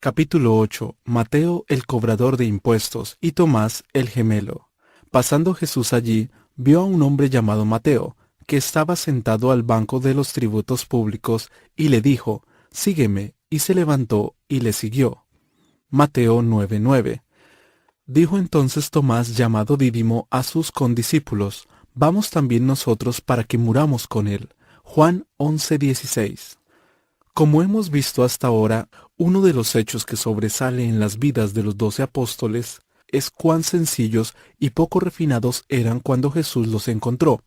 Capítulo 8. Mateo el cobrador de impuestos y Tomás el gemelo. Pasando Jesús allí, vio a un hombre llamado Mateo, que estaba sentado al banco de los tributos públicos, y le dijo: «Sígueme», y se levantó y le siguió. Mateo 9:9. Dijo entonces Tomás, llamado Dídimo, a sus condiscípulos: «Vamos también nosotros para que muramos con él». Juan 11:16. Como hemos visto hasta ahora, uno de los hechos que sobresale en las vidas de los 12 apóstoles es cuán sencillos y poco refinados eran cuando Jesús los encontró.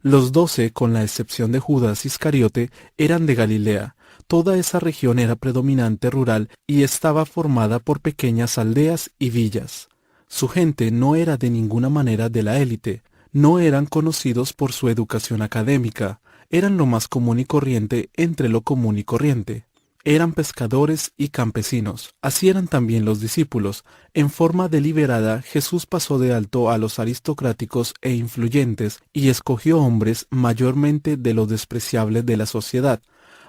Los 12, con la excepción de Judas Iscariote, eran de Galilea. Toda esa región era predominante rural y estaba formada por pequeñas aldeas y villas. Su gente no era de ninguna manera de la élite, no eran conocidos por su educación académica, eran lo más común y corriente entre lo común y corriente. Eran pescadores y campesinos. Así eran también los discípulos. En forma deliberada, Jesús pasó de alto a los aristocráticos e influyentes y escogió hombres mayormente de lo despreciable de la sociedad.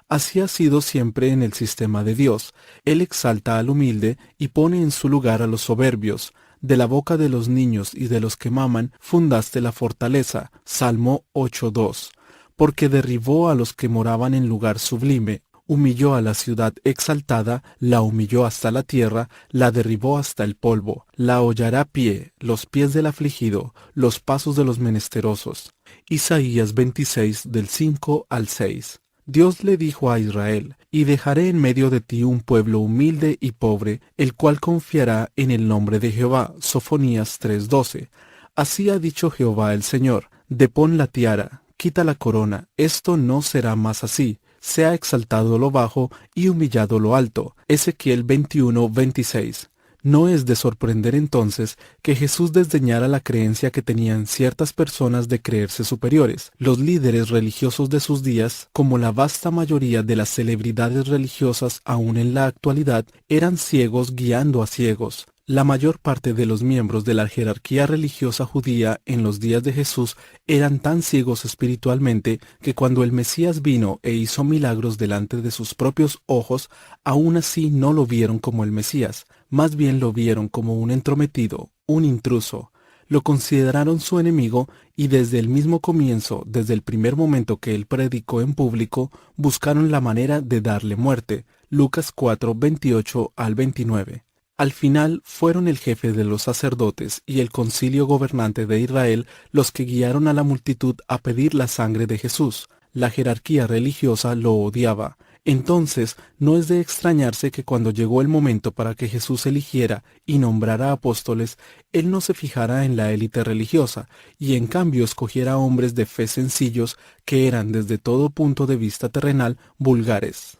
Así ha sido siempre en el sistema de Dios. Él exalta al humilde y pone en su lugar a los soberbios. De la boca de los niños y de los que maman fundaste la fortaleza. Salmo 8:2. Porque derribó a los que moraban en lugar sublime, humilló a la ciudad exaltada, la humilló hasta la tierra, la derribó hasta el polvo, la hollará pie, los pies del afligido, los pasos de los menesterosos. Isaías 26, del 5 al 6. Dios le dijo a Israel: «Y dejaré en medio de ti un pueblo humilde y pobre, el cual confiará en el nombre de Jehová». Sofonías 3:12. Así ha dicho Jehová el Señor: «Depón la tiara, quita la corona, esto no será más así. Sea exaltado lo bajo y humillado lo alto». Ezequiel 21:26. No es de sorprender entonces que Jesús desdeñara la creencia que tenían ciertas personas de creerse superiores. Los líderes religiosos de sus días, como la vasta mayoría de las celebridades religiosas aún en la actualidad, eran ciegos guiando a ciegos. La mayor parte de los miembros de la jerarquía religiosa judía en los días de Jesús eran tan ciegos espiritualmente que cuando el Mesías vino e hizo milagros delante de sus propios ojos, aún así no lo vieron como el Mesías, más bien lo vieron como un entrometido, un intruso. Lo consideraron su enemigo y desde el mismo comienzo, desde el primer momento que él predicó en público, buscaron la manera de darle muerte. Lucas 4:28 al 29. Al final fueron el jefe de los sacerdotes y el concilio gobernante de Israel los que guiaron a la multitud a pedir la sangre de Jesús. La jerarquía religiosa lo odiaba. Entonces, no es de extrañarse que cuando llegó el momento para que Jesús eligiera y nombrara apóstoles, él no se fijara en la élite religiosa, y en cambio escogiera hombres de fe sencillos que eran desde todo punto de vista terrenal vulgares.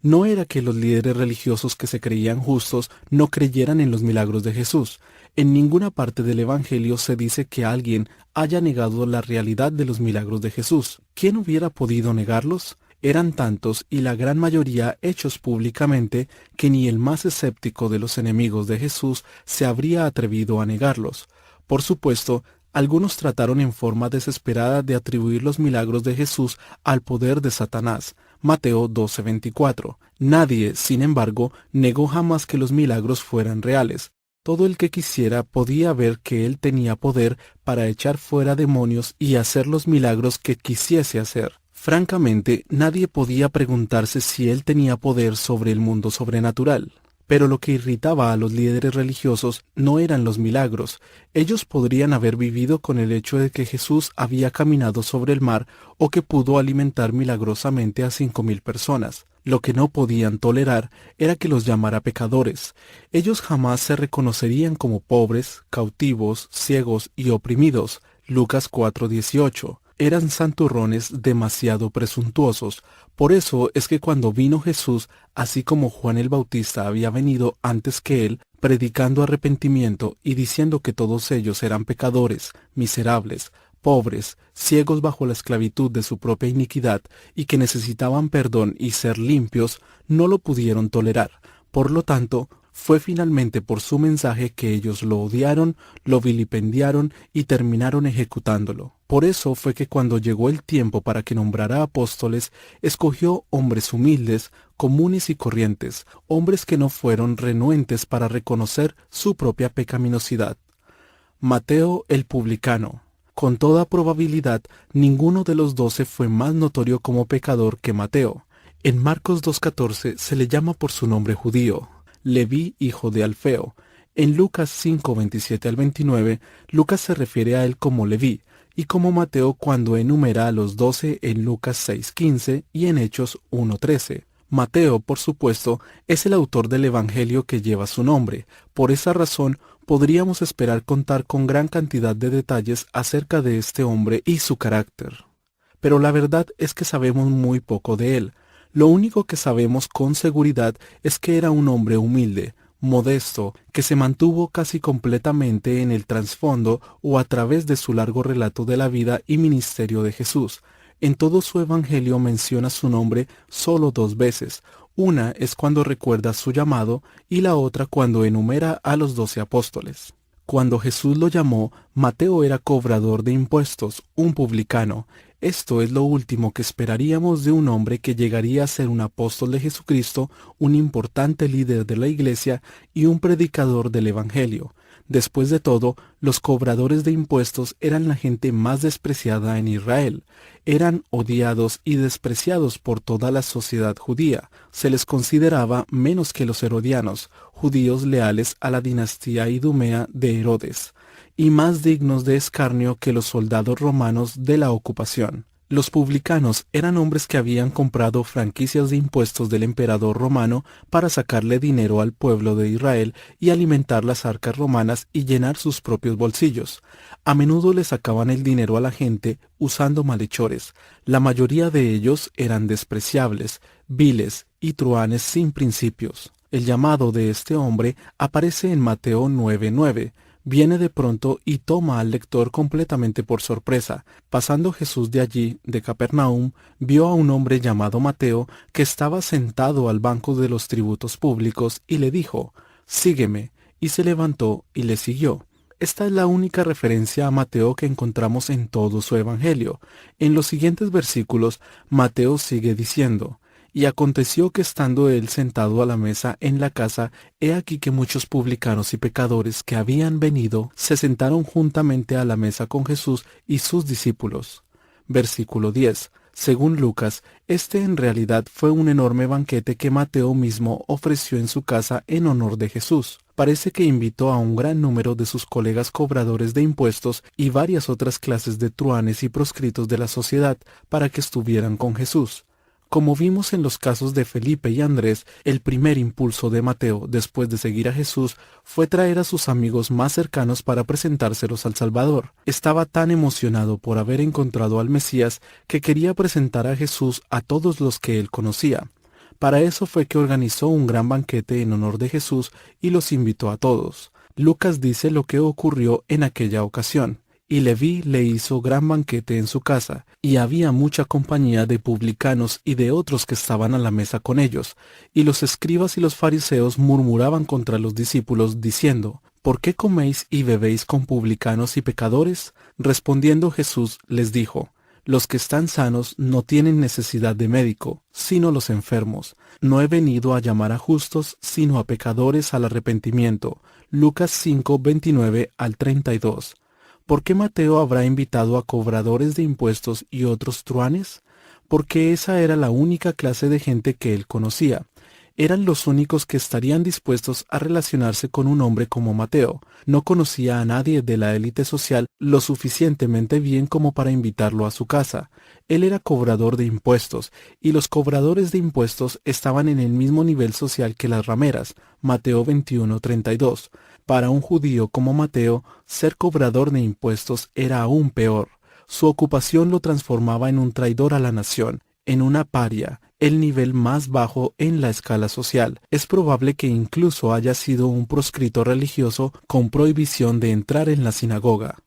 No era que los líderes religiosos que se creían justos no creyeran en los milagros de Jesús. En ninguna parte del Evangelio se dice que alguien haya negado la realidad de los milagros de Jesús. ¿Quién hubiera podido negarlos? Eran tantos y la gran mayoría hechos públicamente que ni el más escéptico de los enemigos de Jesús se habría atrevido a negarlos. Por supuesto, algunos trataron en forma desesperada de atribuir los milagros de Jesús al poder de Satanás. Mateo 12:24. Nadie, sin embargo, negó jamás que los milagros fueran reales. Todo el que quisiera podía ver que él tenía poder para echar fuera demonios y hacer los milagros que quisiese hacer. Francamente, nadie podía preguntarse si él tenía poder sobre el mundo sobrenatural. Pero lo que irritaba a los líderes religiosos no eran los milagros. Ellos podrían haber vivido con el hecho de que Jesús había caminado sobre el mar o que pudo alimentar milagrosamente a 5,000 personas. Lo que no podían tolerar era que los llamara pecadores. Ellos jamás se reconocerían como pobres, cautivos, ciegos y oprimidos. Lucas 4:18. Eran santurrones demasiado presuntuosos. Por eso es que cuando vino Jesús, así como Juan el Bautista había venido antes que él, predicando arrepentimiento y diciendo que todos ellos eran pecadores, miserables, pobres, ciegos bajo la esclavitud de su propia iniquidad y que necesitaban perdón y ser limpios, no lo pudieron tolerar. Por lo tanto, Fue finalmente por su mensaje que ellos lo odiaron, lo vilipendiaron y terminaron ejecutándolo. Por eso fue que cuando llegó el tiempo para que nombrara apóstoles, escogió hombres humildes, comunes y corrientes, hombres que no fueron renuentes para reconocer su propia pecaminosidad. Mateo el publicano. Con toda probabilidad, ninguno de los 12 fue más notorio como pecador que Mateo. En Marcos 2:14 se le llama por su nombre judío, Leví, hijo de Alfeo. En Lucas 5:27 al 29, Lucas se refiere a él como Leví, y como Mateo cuando enumera a los 12 en Lucas 6:15 y en Hechos 1:13. Mateo, por supuesto, es el autor del Evangelio que lleva su nombre. Por esa razón, podríamos esperar contar con gran cantidad de detalles acerca de este hombre y su carácter. Pero la verdad es que sabemos muy poco de él. Lo único que sabemos con seguridad es que era un hombre humilde, modesto, que se mantuvo casi completamente en el trasfondo o a través de su largo relato de la vida y ministerio de Jesús. En todo su evangelio menciona su nombre solo 2 veces. Una es cuando recuerda su llamado y la otra cuando enumera a los 12 apóstoles. Cuando Jesús lo llamó, Mateo era cobrador de impuestos, un publicano. Esto es lo último que esperaríamos de un hombre que llegaría a ser un apóstol de Jesucristo, un importante líder de la iglesia y un predicador del evangelio. Después de todo, los cobradores de impuestos eran la gente más despreciada en Israel. Eran odiados y despreciados por toda la sociedad judía. Se les consideraba menos que los herodianos, judíos leales a la dinastía idumea de Herodes, y más dignos de escarnio que los soldados romanos de la ocupación. Los publicanos eran hombres que habían comprado franquicias de impuestos del emperador romano para sacarle dinero al pueblo de Israel y alimentar las arcas romanas y llenar sus propios bolsillos. A menudo le sacaban el dinero a la gente usando malhechores. La mayoría de ellos eran despreciables, viles y truhanes sin principios. El llamado de este hombre aparece en Mateo 9:9. Viene de pronto y toma al lector completamente por sorpresa. Pasando Jesús de allí, de Capernaum, vio a un hombre llamado Mateo que estaba sentado al banco de los tributos públicos y le dijo, «Sígueme», y se levantó y le siguió. Esta es la única referencia a Mateo que encontramos en todo su evangelio. En los siguientes versículos, Mateo sigue diciendo, «Y aconteció que estando él sentado a la mesa en la casa, he aquí que muchos publicanos y pecadores que habían venido se sentaron juntamente a la mesa con Jesús y sus discípulos». Versículo 10. Según Lucas, este en realidad fue un enorme banquete que Mateo mismo ofreció en su casa en honor de Jesús. Parece que invitó a un gran número de sus colegas cobradores de impuestos y varias otras clases de truhanes y proscritos de la sociedad para que estuvieran con Jesús. Como vimos en los casos de Felipe y Andrés, el primer impulso de Mateo después de seguir a Jesús fue traer a sus amigos más cercanos para presentárselos al Salvador. Estaba tan emocionado por haber encontrado al Mesías que quería presentar a Jesús a todos los que él conocía. Para eso fue que organizó un gran banquete en honor de Jesús y los invitó a todos. Lucas dice lo que ocurrió en aquella ocasión. Y Leví le hizo gran banquete en su casa, y había mucha compañía de publicanos y de otros que estaban a la mesa con ellos. Y los escribas y los fariseos murmuraban contra los discípulos, diciendo, ¿por qué coméis y bebéis con publicanos y pecadores? Respondiendo Jesús les dijo, los que están sanos no tienen necesidad de médico, sino los enfermos. No he venido a llamar a justos, sino a pecadores al arrepentimiento. Lucas 5:29 al 32. ¿Por qué Mateo habrá invitado a cobradores de impuestos y otros truhanes? Porque esa era la única clase de gente que él conocía. Eran los únicos que estarían dispuestos a relacionarse con un hombre como Mateo. No conocía a nadie de la élite social lo suficientemente bien como para invitarlo a su casa. Él era cobrador de impuestos, y los cobradores de impuestos estaban en el mismo nivel social que las rameras. Mateo 21:32. Para un judío como Mateo, ser cobrador de impuestos era aún peor. Su ocupación lo transformaba en un traidor a la nación, en una paria, el nivel más bajo en la escala social. Es probable que incluso haya sido un proscrito religioso con prohibición de entrar en la sinagoga.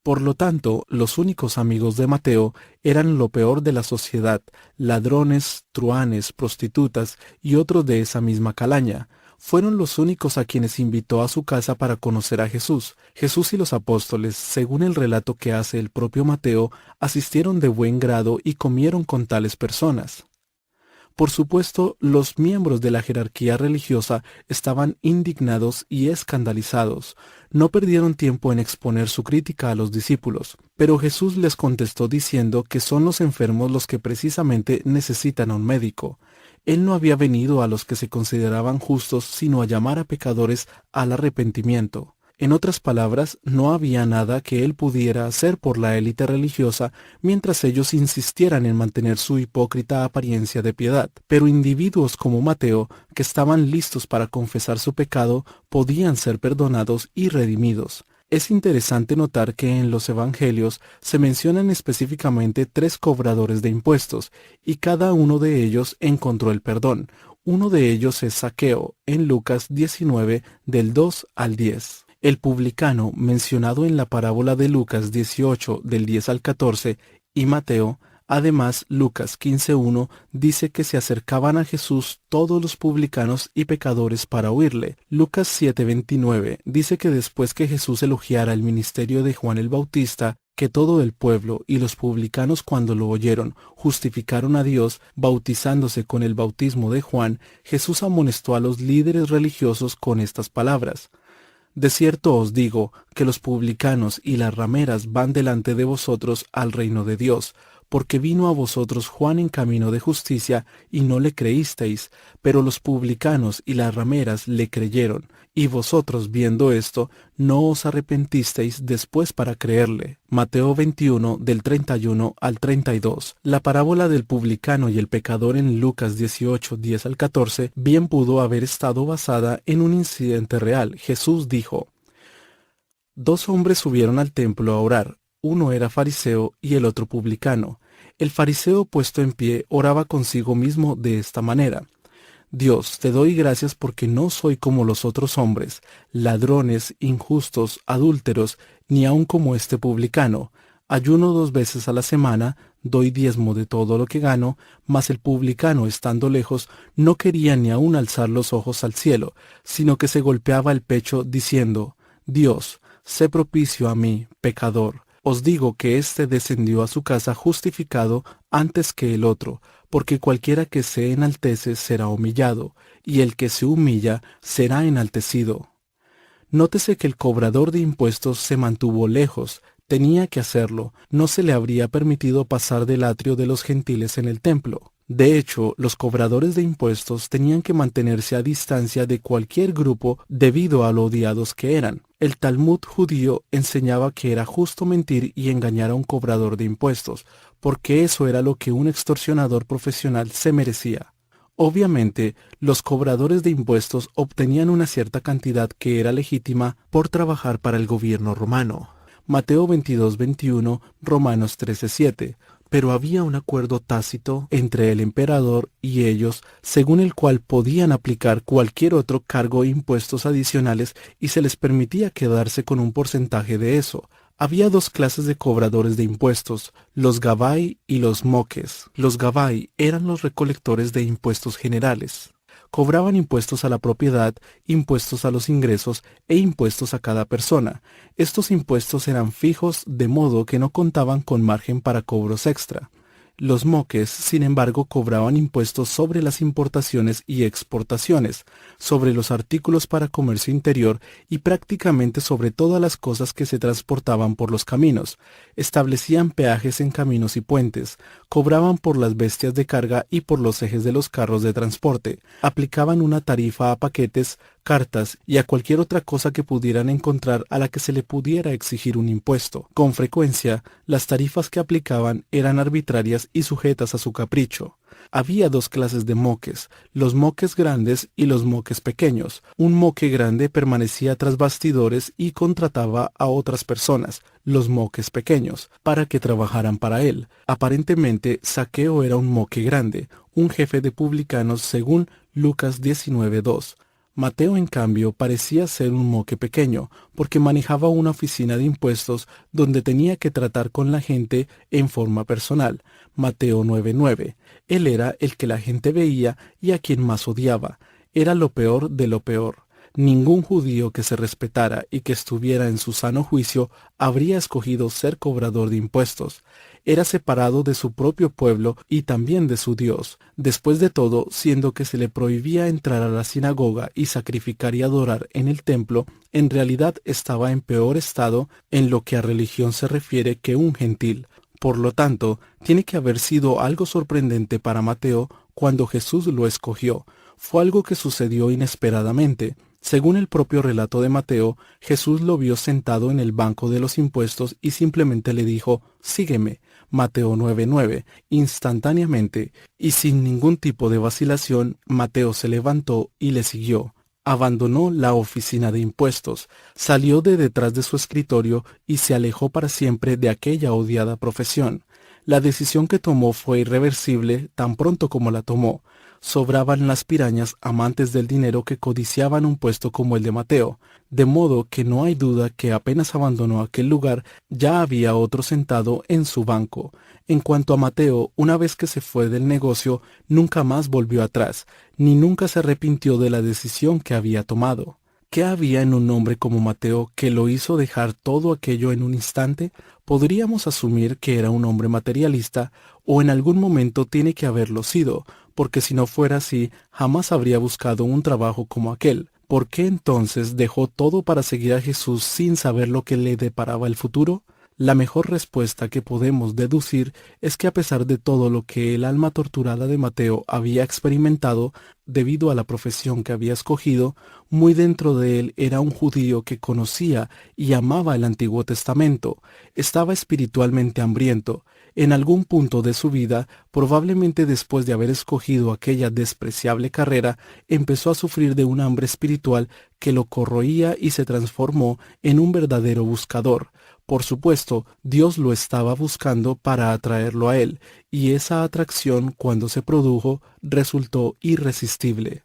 Por lo tanto, los únicos amigos de Mateo eran lo peor de la sociedad, ladrones, truhanes, prostitutas y otros de esa misma calaña. Fueron los únicos a quienes invitó a su casa para conocer a Jesús. Jesús y los apóstoles, según el relato que hace el propio Mateo, asistieron de buen grado y comieron con tales personas. Por supuesto, los miembros de la jerarquía religiosa estaban indignados y escandalizados. No perdieron tiempo en exponer su crítica a los discípulos, pero Jesús les contestó diciendo que son los enfermos los que precisamente necesitan a un médico. Él no había venido a los que se consideraban justos, sino a llamar a pecadores al arrepentimiento. En otras palabras, no había nada que él pudiera hacer por la élite religiosa mientras ellos insistieran en mantener su hipócrita apariencia de piedad. Pero individuos como Mateo, que estaban listos para confesar su pecado, podían ser perdonados y redimidos. Es interesante notar que en los evangelios se mencionan específicamente 3 cobradores de impuestos, y cada uno de ellos encontró el perdón. Uno de ellos es Zaqueo, en Lucas 19, del 2 al 10. El publicano, mencionado en la parábola de Lucas 18, del 10 al 14, y Mateo, además Lucas 15:1, dice que se acercaban a Jesús todos los publicanos y pecadores para oírle. Lucas 7:29 dice que después que Jesús elogiara el ministerio de Juan el Bautista, que todo el pueblo y los publicanos cuando lo oyeron justificaron a Dios bautizándose con el bautismo de Juan, Jesús amonestó a los líderes religiosos con estas palabras: de cierto os digo que los publicanos y las rameras van delante de vosotros al reino de Dios, porque vino a vosotros Juan en camino de justicia y no le creísteis, pero los publicanos y las rameras le creyeron, y vosotros viendo esto no os arrepentisteis después para creerle. Mateo 21 del 31 al 32. La parábola del publicano y el pecador en Lucas 18, 10 al 14 bien pudo haber estado basada en un incidente real. Jesús dijo: 2 hombres subieron al templo a orar. Uno era fariseo y el otro publicano. El fariseo, puesto en pie, oraba consigo mismo de esta manera: Dios, te doy gracias porque no soy como los otros hombres, ladrones, injustos, adúlteros, ni aun como este publicano. Ayuno 2 veces a la semana, doy diezmo de todo lo que gano. Mas el publicano, estando lejos, no quería ni aun alzar los ojos al cielo, sino que se golpeaba el pecho, diciendo: Dios, sé propicio a mí, pecador. Os digo que éste descendió a su casa justificado antes que el otro, porque cualquiera que se enaltece será humillado, y el que se humilla será enaltecido. Nótese que el cobrador de impuestos se mantuvo lejos. Tenía que hacerlo, no se le habría permitido pasar del atrio de los gentiles en el templo. De hecho, los cobradores de impuestos tenían que mantenerse a distancia de cualquier grupo debido a lo odiados que eran. El Talmud judío enseñaba que era justo mentir y engañar a un cobrador de impuestos, porque eso era lo que un extorsionador profesional se merecía. Obviamente, los cobradores de impuestos obtenían una cierta cantidad que era legítima por trabajar para el gobierno romano. Mateo 22:21, Romanos 13:7. Pero había un acuerdo tácito entre el emperador y ellos, según el cual podían aplicar cualquier otro cargo e impuestos adicionales y se les permitía quedarse con un porcentaje de eso. Había 2 clases de cobradores de impuestos, los gabai y los moques. Los gabai eran los recolectores de impuestos generales. Cobraban impuestos a la propiedad, impuestos a los ingresos e impuestos a cada persona. Estos impuestos eran fijos, de modo que no contaban con margen para cobros extra. Los moques, sin embargo, cobraban impuestos sobre las importaciones y exportaciones, sobre los artículos para comercio interior y prácticamente sobre todas las cosas que se transportaban por los caminos. Establecían peajes en caminos y puentes, cobraban por las bestias de carga y por los ejes de los carros de transporte, aplicaban una tarifa a paquetes, cartas y a cualquier otra cosa que pudieran encontrar a la que se le pudiera exigir un impuesto. Con frecuencia, las tarifas que aplicaban eran arbitrarias y sujetas a su capricho. Había 2 clases de moques, los moques grandes y los moques pequeños. Un moque grande permanecía tras bastidores y contrataba a otras personas, los moques pequeños, para que trabajaran para él. Aparentemente, Zaqueo era un moque grande, un jefe de publicanos según Lucas 19:2. Mateo, en cambio, parecía ser un moque pequeño, porque manejaba una oficina de impuestos donde tenía que tratar con la gente en forma personal. Mateo 9:9. Él era el que la gente veía y a quien más odiaba. era lo peor de lo peor. Ningún judío que se respetara y que estuviera en su sano juicio habría escogido ser cobrador de impuestos. Era separado de su propio pueblo y también de su Dios. Después de todo, siendo que se le prohibía entrar a la sinagoga y sacrificar y adorar en el templo, en realidad estaba en peor estado en lo que a religión se refiere que un gentil. Por lo tanto, tiene que haber sido algo sorprendente para Mateo cuando Jesús lo escogió. Fue algo que sucedió inesperadamente. Según el propio relato de Mateo, Jesús lo vio sentado en el banco de los impuestos y simplemente le dijo, «Sígueme». Mateo 9:9. Instantáneamente, y sin ningún tipo de vacilación, Mateo se levantó y le siguió. Abandonó la oficina de impuestos, salió de detrás de su escritorio y se alejó para siempre de aquella odiada profesión. La decisión que tomó fue irreversible tan pronto como la tomó. Sobraban las pirañas amantes del dinero que codiciaban un puesto como el de Mateo, de modo que no hay duda que apenas abandonó aquel lugar, ya había otro sentado en su banco. En cuanto a Mateo, una vez que se fue del negocio, nunca más volvió atrás, ni nunca se arrepintió de la decisión que había tomado. ¿Qué había en un hombre como Mateo que lo hizo dejar todo aquello en un instante? Podríamos asumir que era un hombre materialista, o en algún momento tiene que haberlo sido, porque si no fuera así, jamás habría buscado un trabajo como aquel. ¿Por qué entonces dejó todo para seguir a Jesús sin saber lo que le deparaba el futuro? La mejor respuesta que podemos deducir es que a pesar de todo lo que el alma torturada de Mateo había experimentado debido a la profesión que había escogido, muy dentro de él era un judío que conocía y amaba el Antiguo Testamento. Estaba espiritualmente hambriento. En algún punto de su vida, probablemente después de haber escogido aquella despreciable carrera, empezó a sufrir de un hambre espiritual que lo corroía y se transformó en un verdadero buscador. Por supuesto, Dios lo estaba buscando para atraerlo a él, y esa atracción, cuando se produjo, resultó irresistible.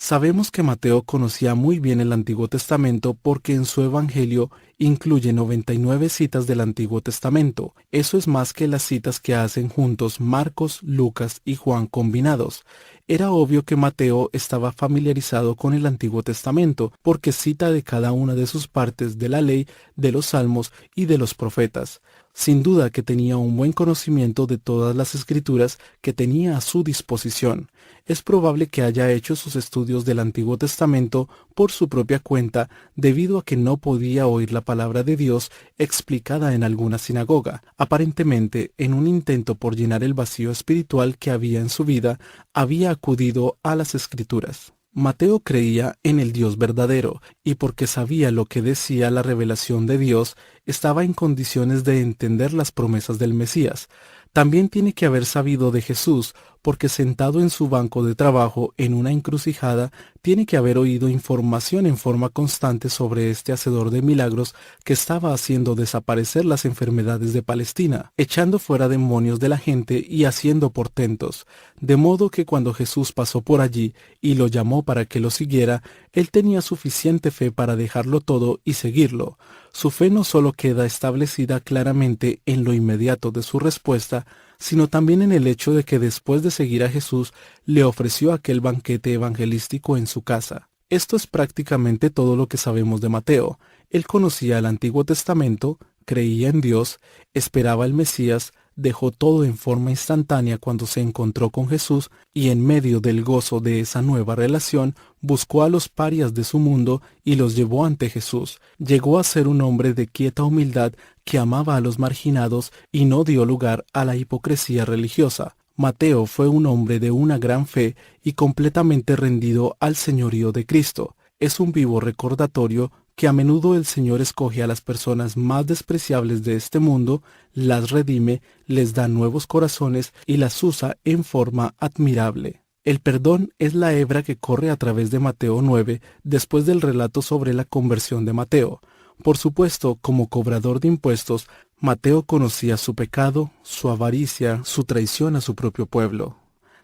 Sabemos que Mateo conocía muy bien el Antiguo Testamento porque en su Evangelio incluye 99 citas del Antiguo Testamento. Eso es más que las citas que hacen juntos Marcos, Lucas y Juan combinados. Era obvio que Mateo estaba familiarizado con el Antiguo Testamento porque cita de cada una de sus partes de la ley, de los salmos y de los profetas. Sin duda que tenía un buen conocimiento de todas las escrituras que tenía a su disposición. Es probable que haya hecho sus estudios del Antiguo Testamento por su propia cuenta debido a que no podía oír la palabra de Dios explicada en alguna sinagoga. Aparentemente, en un intento por llenar el vacío espiritual que había en su vida, había acudido a las escrituras. Mateo creía en el Dios verdadero, y porque sabía lo que decía la revelación de Dios, estaba en condiciones de entender las promesas del Mesías. También tiene que haber sabido de Jesús, porque sentado en su banco de trabajo en una encrucijada, tiene que haber oído información en forma constante sobre este hacedor de milagros que estaba haciendo desaparecer las enfermedades de Palestina, echando fuera demonios de la gente y haciendo portentos. De modo que cuando Jesús pasó por allí y lo llamó para que lo siguiera, él tenía suficiente fe para dejarlo todo y seguirlo. Su fe no solo queda establecida claramente en lo inmediato de su respuesta, sino también en el hecho de que después de seguir a Jesús le ofreció aquel banquete evangelístico en su casa. Esto es prácticamente todo lo que sabemos de Mateo. Él conocía el Antiguo Testamento, creía en Dios, esperaba al Mesías, dejó todo en forma instantánea cuando se encontró con Jesús y en medio del gozo de esa nueva relación buscó a los parias de su mundo y los llevó ante Jesús. Llegó a ser un hombre de quieta humildad que amaba a los marginados y no dio lugar a la hipocresía religiosa. Mateo fue un hombre de una gran fe y completamente rendido al señorío de Cristo. Es un vivo recordatorio que a menudo el Señor escoge a las personas más despreciables de este mundo, las redime, les da nuevos corazones y las usa en forma admirable. El perdón es la hebra que corre a través de Mateo 9 después del relato sobre la conversión de Mateo. Por supuesto, como cobrador de impuestos, Mateo conocía su pecado, su avaricia, su traición a su propio pueblo.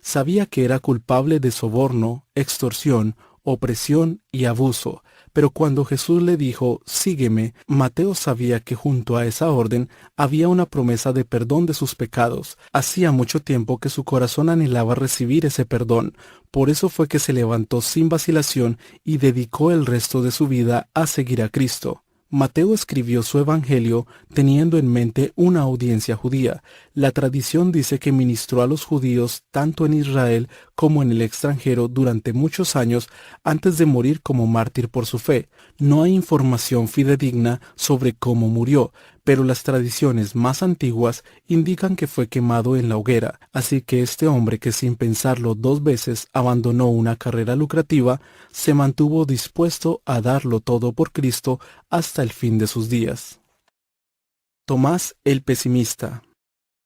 Sabía que era culpable de soborno, extorsión, opresión y abuso, Pero cuando Jesús le dijo, sígueme, Mateo sabía que junto a esa orden había una promesa de perdón de sus pecados. Hacía mucho tiempo que su corazón anhelaba recibir ese perdón. Por eso fue que se levantó sin vacilación y dedicó el resto de su vida a seguir a Cristo. Mateo escribió su evangelio teniendo en mente una audiencia judía. La tradición dice que ministró a los judíos tanto en Israel como en el extranjero durante muchos años antes de morir como mártir por su fe. No hay información fidedigna sobre cómo murió, pero las tradiciones más antiguas indican que fue quemado en la hoguera, así que este hombre que sin pensarlo 2 veces abandonó una carrera lucrativa, se mantuvo dispuesto a darlo todo por Cristo hasta el fin de sus días. Tomás el pesimista.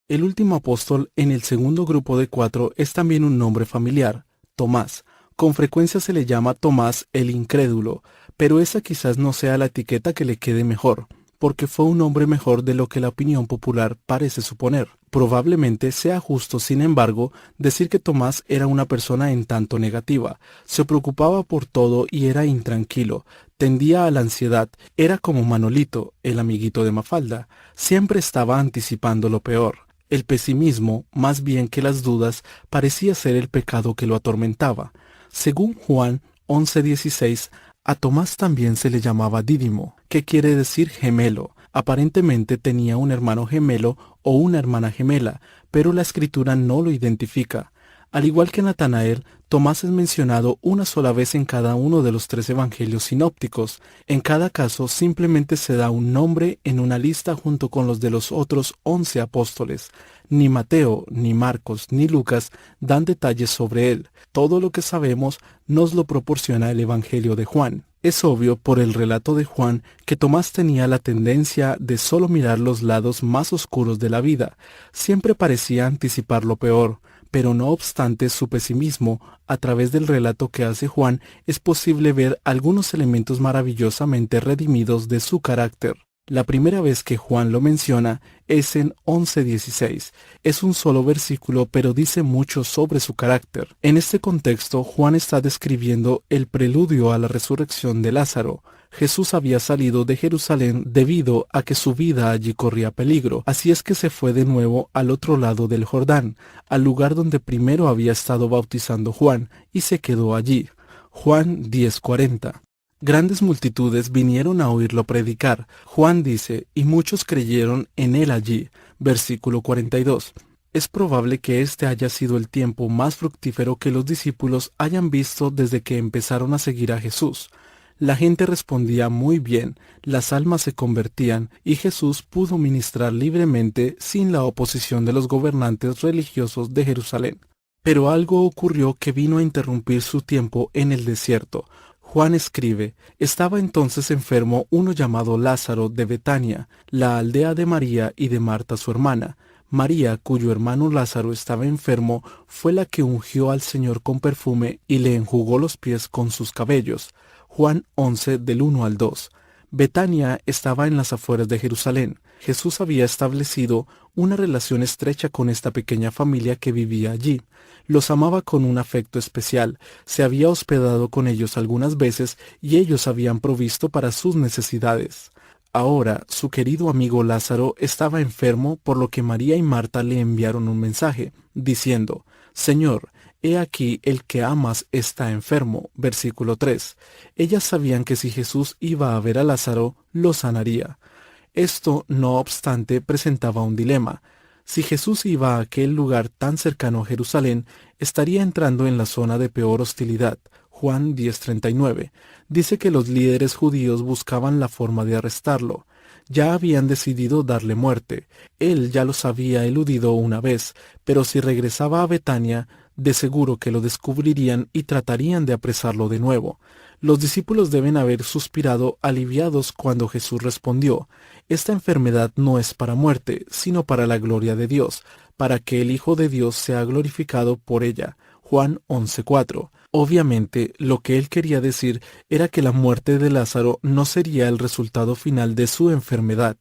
El último apóstol en el segundo grupo de 4 es también un nombre familiar, Tomás. Con frecuencia se le llama Tomás el incrédulo, pero esa quizás no sea la etiqueta que le quede mejor, porque fue un hombre mejor de lo que la opinión popular parece suponer. Probablemente sea justo, sin embargo, decir que Tomás era una persona en tanto negativa. Se preocupaba por todo y era intranquilo, tendía a la ansiedad, era como Manolito, el amiguito de Mafalda, siempre estaba anticipando lo peor. El pesimismo, más bien que las dudas, parecía ser el pecado que lo atormentaba. Según Juan 11:16, a Tomás también se le llamaba Dídimo, que quiere decir gemelo. Aparentemente tenía un hermano gemelo o una hermana gemela, pero la escritura no lo identifica. Al igual que Natanael, Tomás es mencionado una sola vez en cada uno de los 3 evangelios sinópticos. En cada caso simplemente se da un nombre en una lista junto con los de los otros 11 apóstoles. Ni Mateo, ni Marcos, ni Lucas dan detalles sobre él. Todo lo que sabemos nos lo proporciona el evangelio de Juan. Es obvio por el relato de Juan que Tomás tenía la tendencia de solo mirar los lados más oscuros de la vida. Siempre parecía anticipar lo peor. Pero no obstante su pesimismo, a través del relato que hace Juan, es posible ver algunos elementos maravillosamente redimidos de su carácter. La primera vez que Juan lo menciona es en 11:16. Es un solo versículo, pero dice mucho sobre su carácter. En este contexto, Juan está describiendo el preludio a la resurrección de Lázaro. Jesús había salido de Jerusalén debido a que su vida allí corría peligro, así es que se fue de nuevo al otro lado del Jordán, al lugar donde primero había estado bautizando Juan, y se quedó allí. Juan 10:40. Grandes multitudes vinieron a oírlo predicar. Juan dice, y muchos creyeron en él allí. Versículo 42. Es probable que este haya sido el tiempo más fructífero que los discípulos hayan visto desde que empezaron a seguir a Jesús. La gente respondía muy bien, las almas se convertían y Jesús pudo ministrar libremente sin la oposición de los gobernantes religiosos de Jerusalén. Pero algo ocurrió que vino a interrumpir su tiempo en el desierto. Juan escribe, estaba entonces enfermo uno llamado Lázaro de Betania, la aldea de María y de Marta su hermana. María, cuyo hermano Lázaro estaba enfermo, fue la que ungió al Señor con perfume y le enjugó los pies con sus cabellos. Juan 11 del 1 al 2. Betania estaba en las afueras de Jerusalén. Jesús había establecido una relación estrecha con esta pequeña familia que vivía allí. Los amaba con un afecto especial, se había hospedado con ellos algunas veces y ellos habían provisto para sus necesidades. Ahora, su querido amigo Lázaro estaba enfermo, por lo que María y Marta le enviaron un mensaje, diciendo, Señor, he aquí el que amas está enfermo. Versículo 3. Ellas sabían que si Jesús iba a ver a Lázaro, lo sanaría. Esto, no obstante, presentaba un dilema. Si Jesús iba a aquel lugar tan cercano a Jerusalén, estaría entrando en la zona de peor hostilidad. Juan 10:39. Dice que los líderes judíos buscaban la forma de arrestarlo. Ya habían decidido darle muerte. Él ya los había eludido una vez, pero si regresaba a Betania, de seguro que lo descubrirían y tratarían de apresarlo de nuevo. Los discípulos deben haber suspirado aliviados cuando Jesús respondió, esta enfermedad no es para muerte, sino para la gloria de Dios, para que el Hijo de Dios sea glorificado por ella. Juan 11:4. Obviamente, lo que él quería decir era que la muerte de Lázaro no sería el resultado final de su enfermedad.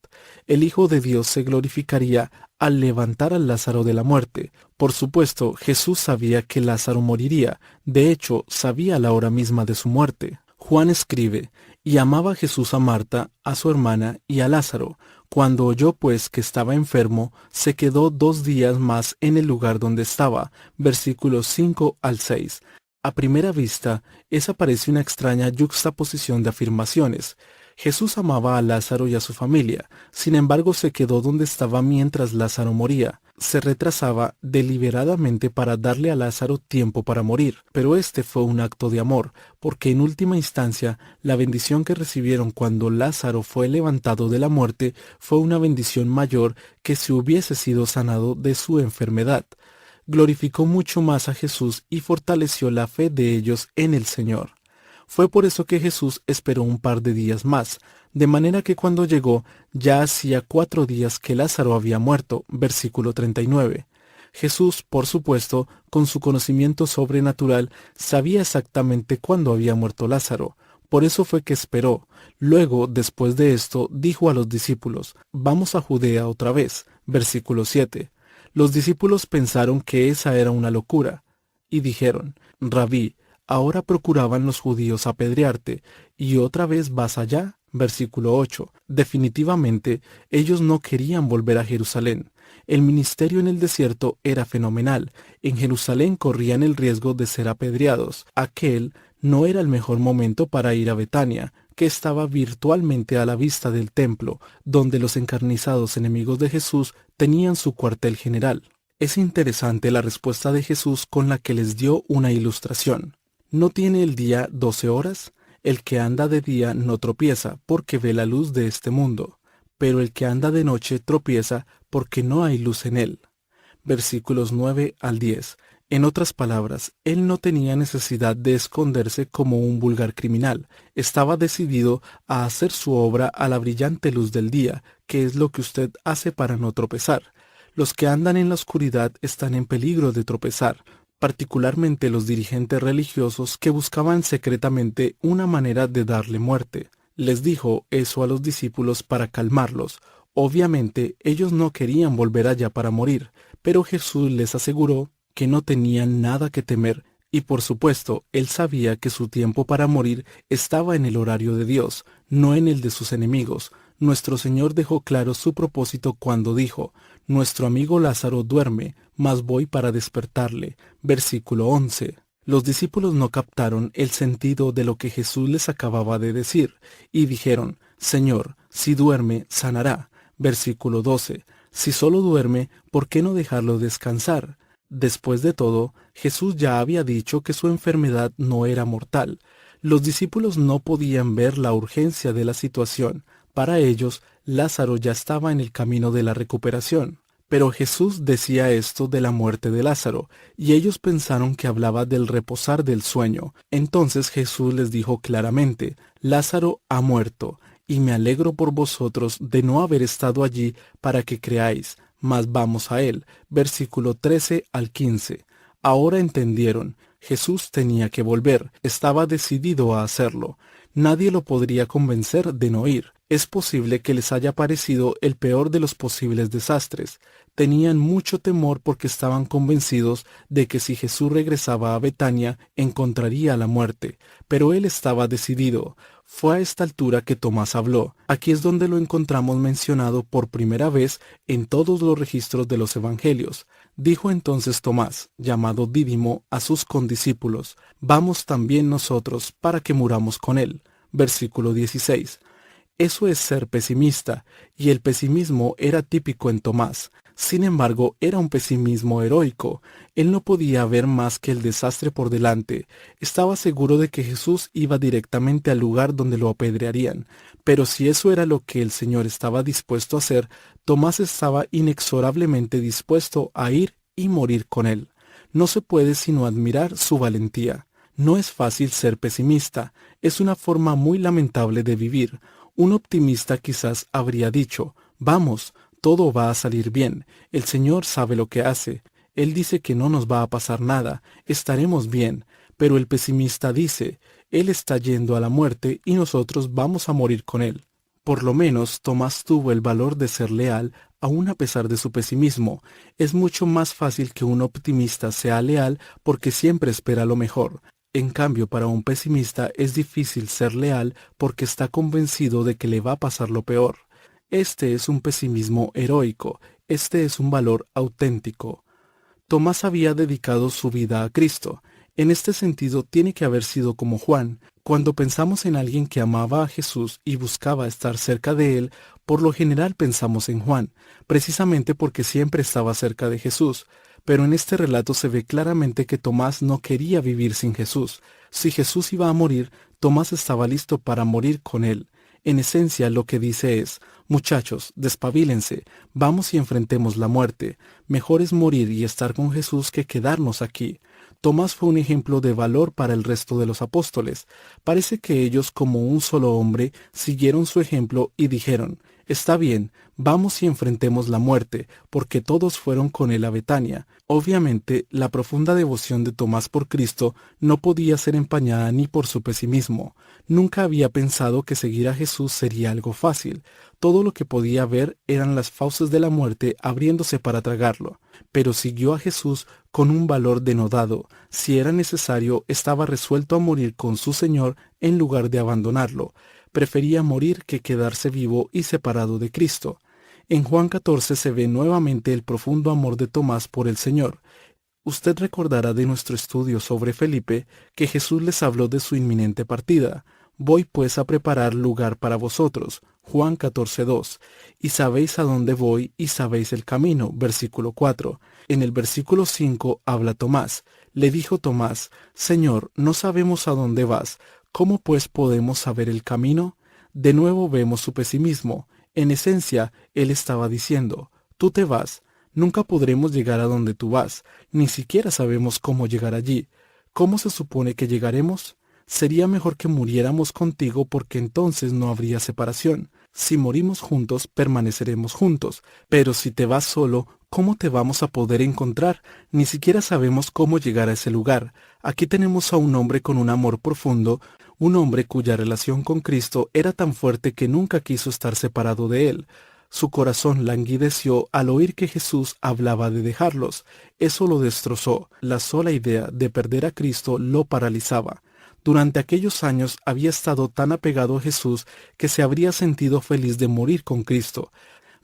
El Hijo de Dios se glorificaría al levantar a Lázaro de la muerte. Por supuesto, Jesús sabía que Lázaro moriría. De hecho, sabía la hora misma de su muerte. Juan escribe, Y amaba Jesús a Marta, a su hermana y a Lázaro. Cuando oyó pues que estaba enfermo, se quedó 2 días más en el lugar donde estaba. Versículos 5 al 6. A primera vista, esa parece una extraña yuxtaposición de afirmaciones. Jesús amaba a Lázaro y a su familia, sin embargo se quedó donde estaba mientras Lázaro moría. Se retrasaba deliberadamente para darle a Lázaro tiempo para morir, pero este fue un acto de amor, porque en última instancia la bendición que recibieron cuando Lázaro fue levantado de la muerte fue una bendición mayor que si hubiese sido sanado de su enfermedad. Glorificó mucho más a Jesús y fortaleció la fe de ellos en el Señor. Fue por eso que Jesús esperó un par de días más, de manera que cuando llegó ya hacía 4 días que Lázaro había muerto. Versículo 39. Jesús, por supuesto, con su conocimiento sobrenatural, sabía exactamente cuándo había muerto Lázaro. Por eso fue que esperó. Luego, después de esto, dijo a los discípulos: «Vamos a Judea otra vez». Versículo 7. Los discípulos pensaron que esa era una locura, y dijeron: «Rabí, ahora procuraban los judíos apedrearte, ¿y otra vez vas allá?». Versículo 8. Definitivamente, ellos no querían volver a Jerusalén. El ministerio en el desierto era fenomenal. En Jerusalén corrían el riesgo de ser apedreados. Aquel no era el mejor momento para ir a Betania, que estaba virtualmente a la vista del templo, donde los encarnizados enemigos de Jesús tenían su cuartel general. Es interesante la respuesta de Jesús con la que les dio una ilustración. ¿No tiene el día 12 horas? El que anda de día no tropieza, porque ve la luz de este mundo, pero el que anda de noche tropieza, porque no hay luz en él. Versículos 9 al 10. En otras palabras, él no tenía necesidad de esconderse como un vulgar criminal. Estaba decidido a hacer su obra a la brillante luz del día, que es lo que usted hace para no tropezar. Los que andan en la oscuridad están en peligro de tropezar, particularmente los dirigentes religiosos que buscaban secretamente una manera de darle muerte. Les dijo eso a los discípulos para calmarlos. Obviamente ellos no querían volver allá para morir, pero Jesús les aseguró que no tenían nada que temer, y por supuesto él sabía que su tiempo para morir estaba en el horario de Dios, no en el de sus enemigos. Nuestro Señor dejó claro su propósito cuando dijo: «Nuestro amigo Lázaro duerme, mas voy para despertarle». Versículo 11. Los discípulos no captaron el sentido de lo que Jesús les acababa de decir, y dijeron: «Señor, si duerme, sanará». Versículo 12. Si solo duerme, ¿por qué no dejarlo descansar? Después de todo, Jesús ya había dicho que su enfermedad no era mortal. Los discípulos no podían ver la urgencia de la situación. Para ellos, Lázaro ya estaba en el camino de la recuperación. Pero Jesús decía esto de la muerte de Lázaro, y ellos pensaron que hablaba del reposar del sueño. Entonces Jesús les dijo claramente: «Lázaro ha muerto, y me alegro por vosotros de no haber estado allí para que creáis, mas vamos a él». Versículo 13 al 15. Ahora entendieron. Jesús tenía que volver, estaba decidido a hacerlo. Nadie lo podría convencer de no ir. Es posible que les haya parecido el peor de los posibles desastres. Tenían mucho temor porque estaban convencidos de que si Jesús regresaba a Betania encontraría la muerte, pero él estaba decidido. Fue a esta altura que Tomás habló. Aquí es donde lo encontramos mencionado por primera vez en todos los registros de los evangelios. Dijo entonces Tomás, llamado Dídimo, a sus condiscípulos: «Vamos también nosotros para que muramos con él». Versículo 16. Eso es ser pesimista, y el pesimismo era típico en Tomás. Sin embargo, era un pesimismo heroico. Él no podía ver más que el desastre por delante. Estaba seguro de que Jesús iba directamente al lugar donde lo apedrearían. Pero si eso era lo que el Señor estaba dispuesto a hacer, Tomás estaba inexorablemente dispuesto a ir y morir con él. No se puede sino admirar su valentía. No es fácil ser pesimista. Es una forma muy lamentable de vivir. Un optimista quizás habría dicho: «Vamos, todo va a salir bien, el Señor sabe lo que hace, Él dice que no nos va a pasar nada, estaremos bien». Pero el pesimista dice: «Él está yendo a la muerte y nosotros vamos a morir con Él». Por lo menos Tomás tuvo el valor de ser leal, aun a pesar de su pesimismo. Es mucho más fácil que un optimista sea leal porque siempre espera lo mejor. En cambio, para un pesimista es difícil ser leal porque está convencido de que le va a pasar lo peor. Este es un pesimismo heroico, este es un valor auténtico. Tomás había dedicado su vida a Cristo. En este sentido, tiene que haber sido como Juan. Cuando pensamos en alguien que amaba a Jesús y buscaba estar cerca de él, por lo general pensamos en Juan, precisamente porque siempre estaba cerca de Jesús. Pero en este relato se ve claramente que Tomás no quería vivir sin Jesús. Si Jesús iba a morir, Tomás estaba listo para morir con él. En esencia, lo que dice es: muchachos, despabilense, vamos y enfrentemos la muerte. Mejor es morir y estar con Jesús que quedarnos aquí. Tomás fue un ejemplo de valor para el resto de los apóstoles. Parece que ellos, como un solo hombre, siguieron su ejemplo y dijeron: está bien, vamos y enfrentemos la muerte, porque todos fueron con él a Betania. Obviamente, la profunda devoción de Tomás por Cristo no podía ser empañada ni por su pesimismo. Nunca había pensado que seguir a Jesús sería algo fácil. Todo lo que podía ver eran las fauces de la muerte abriéndose para tragarlo. Pero siguió a Jesús con un valor denodado. Si era necesario, estaba resuelto a morir con su Señor en lugar de abandonarlo. Prefería morir que quedarse vivo y separado de Cristo. En Juan 14 se ve nuevamente el profundo amor de Tomás por el Señor. Usted recordará de nuestro estudio sobre Felipe que Jesús les habló de su inminente partida. Voy pues a preparar lugar para vosotros. Juan 14:2. Y sabéis a dónde voy y sabéis el camino. Versículo 4. En el versículo 5 habla Tomás. Le dijo Tomás: Señor, no sabemos a dónde vas. ¿Cómo pues podemos saber el camino? De nuevo vemos su pesimismo. En esencia, él estaba diciendo: tú te vas, nunca podremos llegar a donde tú vas, ni siquiera sabemos cómo llegar allí. ¿Cómo se supone que llegaremos? Sería mejor que muriéramos contigo porque entonces no habría separación. Si morimos juntos, permaneceremos juntos, pero si te vas solo, ¿cómo te vamos a poder encontrar? Ni siquiera sabemos cómo llegar a ese lugar. Aquí tenemos a un hombre con un amor profundo, un hombre cuya relación con Cristo era tan fuerte que nunca quiso estar separado de él. Su corazón languideció al oír que Jesús hablaba de dejarlos. Eso lo destrozó. La sola idea de perder a Cristo lo paralizaba. Durante aquellos años había estado tan apegado a Jesús que se habría sentido feliz de morir con Cristo,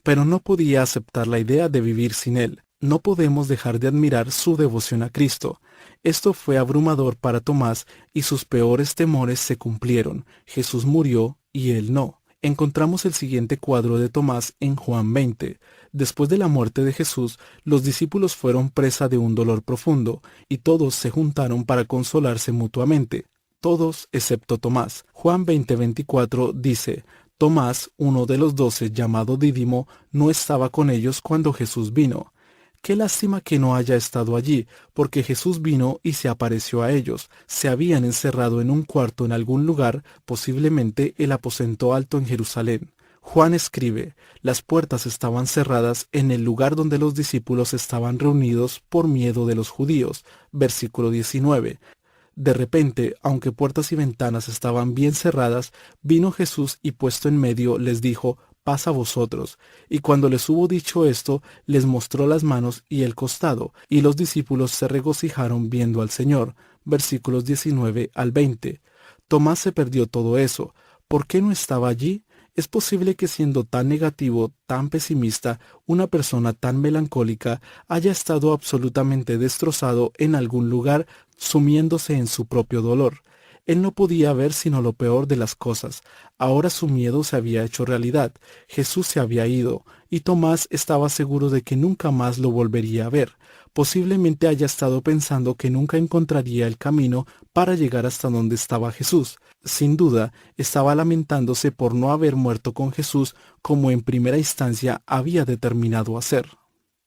pero no podía aceptar la idea de vivir sin él. No podemos dejar de admirar su devoción a Cristo. Esto fue abrumador para Tomás y sus peores temores se cumplieron. Jesús murió y él no. Encontramos el siguiente cuadro de Tomás en Juan 20. Después de la muerte de Jesús, los discípulos fueron presa de un dolor profundo y todos se juntaron para consolarse mutuamente. Todos excepto Tomás. Juan 20:24 dice: Tomás, uno de los 12, llamado Dídimo, no estaba con ellos cuando Jesús vino. Qué lástima que no haya estado allí, porque Jesús vino y se apareció a ellos. Se habían encerrado en un cuarto en algún lugar, posiblemente el aposento alto en Jerusalén. Juan escribe: las puertas estaban cerradas en el lugar donde los discípulos estaban reunidos por miedo de los judíos. Versículo 19. De repente, aunque puertas y ventanas estaban bien cerradas, vino Jesús y puesto en medio les dijo: paz a vosotros. Y cuando les hubo dicho esto, les mostró las manos y el costado, y los discípulos se regocijaron viendo al Señor. Versículos 19 al 20. Tomás se perdió todo eso. ¿Por qué no estaba allí? Es posible que siendo tan negativo, tan pesimista, una persona tan melancólica haya estado absolutamente destrozado en algún lugar, sumiéndose en su propio dolor. Él no podía ver sino lo peor de las cosas. Ahora su miedo se había hecho realidad. Jesús se había ido, y Tomás estaba seguro de que nunca más lo volvería a ver. Posiblemente haya estado pensando que nunca encontraría el camino para llegar hasta donde estaba Jesús. Sin duda, estaba lamentándose por no haber muerto con Jesús como en primera instancia había determinado hacer.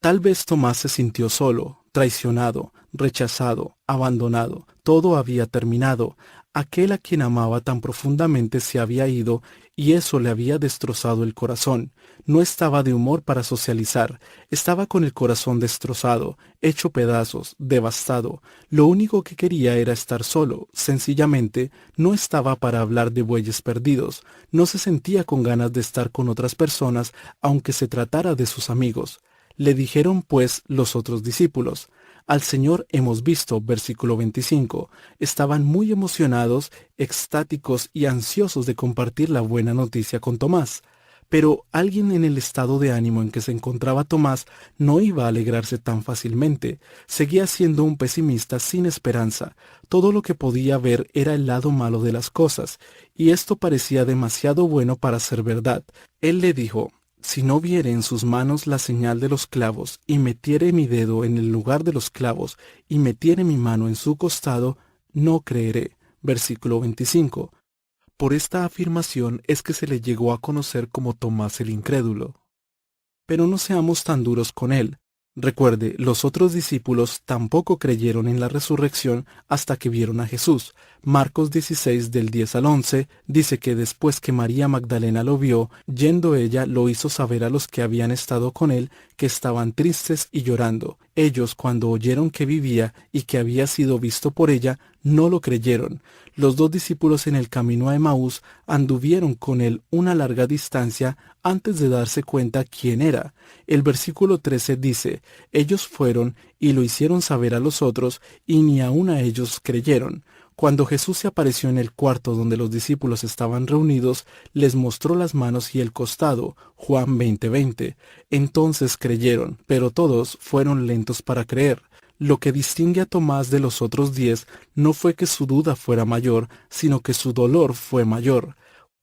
Tal vez Tomás se sintió solo, traicionado, rechazado, abandonado. Todo había terminado. Aquel a quien amaba tan profundamente se había ido y eso le había destrozado el corazón. No estaba de humor para socializar. Estaba con el corazón destrozado, hecho pedazos, devastado. Lo único que quería era estar solo. Sencillamente, no estaba para hablar de bueyes perdidos. No se sentía con ganas de estar con otras personas, aunque se tratara de sus amigos. Le dijeron pues los otros discípulos: Al Señor hemos visto, versículo 25. Estaban muy emocionados, extáticos y ansiosos de compartir la buena noticia con Tomás. Pero alguien en el estado de ánimo en que se encontraba Tomás no iba a alegrarse tan fácilmente. Seguía siendo un pesimista sin esperanza. Todo lo que podía ver era el lado malo de las cosas, y esto parecía demasiado bueno para ser verdad. Él le dijo: si no viere en sus manos la señal de los clavos, y metiere mi dedo en el lugar de los clavos, y metiere mi mano en su costado, no creeré. Versículo 25. Por esta afirmación es que se le llegó a conocer como Tomás el Incrédulo. Pero no seamos tan duros con él. Recuerde, los otros discípulos tampoco creyeron en la resurrección hasta que vieron a Jesús. Marcos 16 del 10 al 11 dice que después que María Magdalena lo vio, yendo ella lo hizo saber a los que habían estado con él, que estaban tristes y llorando. Ellos, cuando oyeron que vivía y que había sido visto por ella, no lo creyeron. Los dos discípulos en el camino a Emaús anduvieron con él una larga distancia antes de darse cuenta quién era. El versículo 13 dice: ellos fueron y lo hicieron saber a los otros, y ni aun a ellos creyeron. Cuando Jesús se apareció en el cuarto donde los discípulos estaban reunidos, les mostró las manos y el costado. Juan 20:20. Entonces creyeron, pero todos fueron lentos para creer. Lo que distingue a Tomás de los otros 10 no fue que su duda fuera mayor, sino que su dolor fue mayor.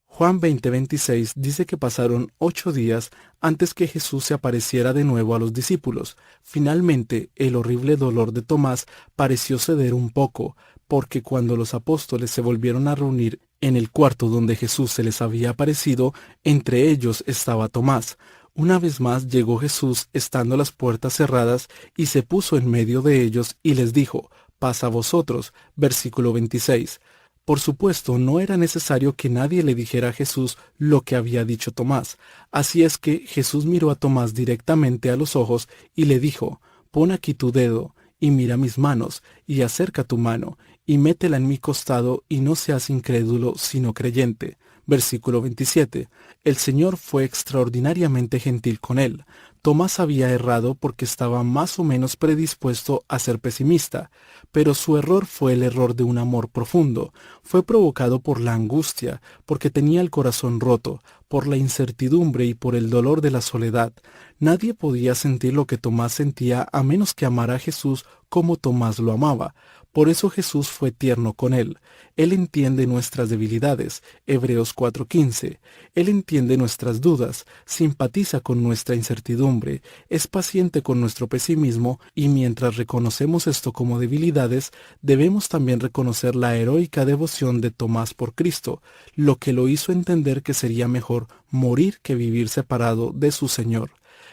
Juan 20:26 dice que pasaron 8 días antes que Jesús se apareciera de nuevo a los discípulos. Finalmente, el horrible dolor de Tomás pareció ceder un poco, porque cuando los apóstoles se volvieron a reunir en el cuarto donde Jesús se les había aparecido, entre ellos estaba Tomás. Una vez más llegó Jesús estando las puertas cerradas y se puso en medio de ellos y les dijo: paz a vosotros. Versículo 26. Por supuesto, no era necesario que nadie le dijera a Jesús lo que había dicho Tomás. Así es que Jesús miró a Tomás directamente a los ojos y le dijo: pon aquí tu dedo y mira mis manos, y acerca tu mano y métela en mi costado, y no seas incrédulo sino creyente. Versículo 27. El Señor fue extraordinariamente gentil con él. Tomás había errado porque estaba más o menos predispuesto a ser pesimista, pero su error fue el error de un amor profundo. Fue provocado por la angustia, porque tenía el corazón roto, por la incertidumbre y por el dolor de la soledad. Nadie podía sentir lo que Tomás sentía a menos que amara a Jesús como Tomás lo amaba. Por eso Jesús fue tierno con él. Él entiende nuestras debilidades, Hebreos 4:15. Él entiende nuestras dudas, simpatiza con nuestra incertidumbre, es paciente con nuestro pesimismo, y mientras reconocemos esto como debilidades, debemos también reconocer la heroica devoción de Tomás por Cristo, lo que lo hizo entender que sería mejor morir que vivir separado de su Señor.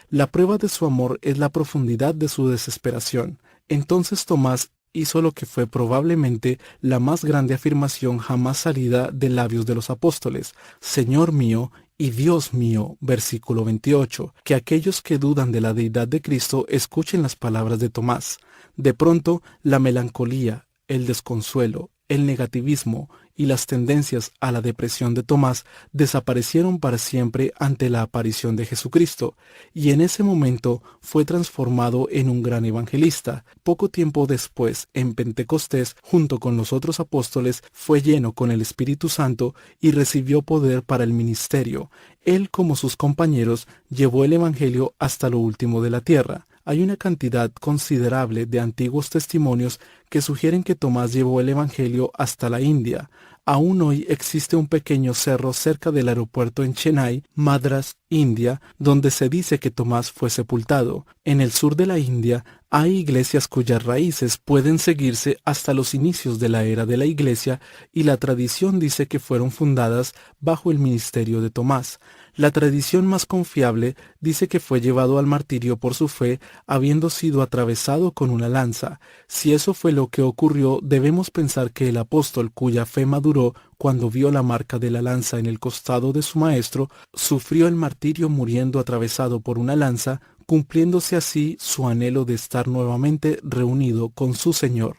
La prueba de su amor es la profundidad de su desesperación. Entonces Tomás hizo lo que fue probablemente la más grande afirmación jamás salida de labios de los apóstoles: Señor mío y Dios mío. Versículo 28. Que aquellos que dudan de la deidad de Cristo escuchen las palabras de Tomás. De pronto, la melancolía, el desconsuelo, el negativismo y las tendencias a la depresión de Tomás desaparecieron para siempre ante la aparición de Jesucristo, y en ese momento fue transformado en un gran evangelista. Poco tiempo después, en Pentecostés, junto con los otros apóstoles, fue lleno con el Espíritu Santo y recibió poder para el ministerio. Él, como sus compañeros, llevó el evangelio hasta lo último de la tierra. Hay una cantidad considerable de antiguos testimonios que sugieren que Tomás llevó el evangelio hasta la India. Aún hoy existe un pequeño cerro cerca del aeropuerto en Chennai, Madras, India, donde se dice que Tomás fue sepultado. En el sur de la India hay iglesias cuyas raíces pueden seguirse hasta los inicios de la era de la Iglesia, y la tradición dice que fueron fundadas bajo el ministerio de Tomás. La tradición más confiable dice que fue llevado al martirio por su fe, habiendo sido atravesado con una lanza. Si eso fue lo que ocurrió, debemos pensar que el apóstol, cuya fe maduró cuando vio la marca de la lanza en el costado de su maestro, sufrió el martirio muriendo atravesado por una lanza, cumpliéndose así su anhelo de estar nuevamente reunido con su Señor.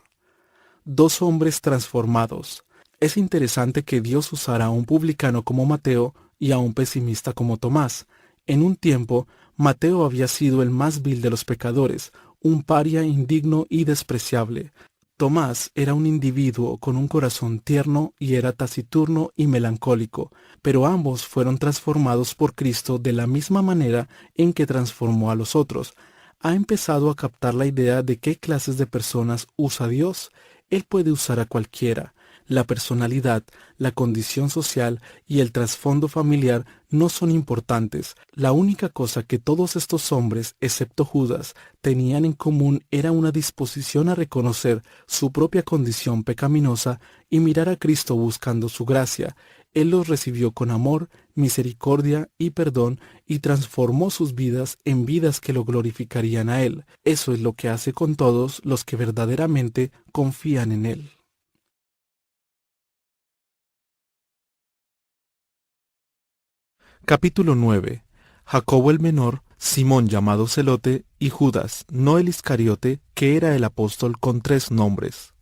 Dos hombres transformados. Es interesante que Dios usara a un publicano como Mateo y a un pesimista como Tomás. En un tiempo, Mateo había sido el más vil de los pecadores, un paria indigno y despreciable. Tomás era un individuo con un corazón tierno y era taciturno y melancólico, pero ambos fueron transformados por Cristo de la misma manera en que transformó a los otros. ¿Ha empezado a captar la idea de qué clases de personas usa Dios? Él puede usar a cualquiera. La personalidad, la condición social y el trasfondo familiar no son importantes. La única cosa que todos estos hombres, excepto Judas, tenían en común era una disposición a reconocer su propia condición pecaminosa y mirar a Cristo buscando su gracia. Él los recibió con amor, misericordia y perdón y transformó sus vidas en vidas que lo glorificarían a Él. Eso es lo que hace con todos los que verdaderamente confían en Él. Capítulo 9. Jacobo el menor, Simón llamado Celote y Judas, no el Iscariote, que era el apóstol con 3 nombres.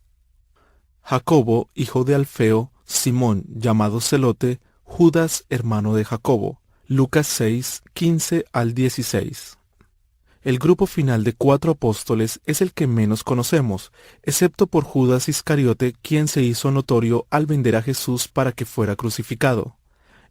Jacobo, hijo de Alfeo, Simón llamado Celote, Judas, hermano de Jacobo. Lucas 6, 15 al 16. El grupo final de 4 apóstoles es el que menos conocemos, excepto por Judas Iscariote, quien se hizo notorio al vender a Jesús para que fuera crucificado.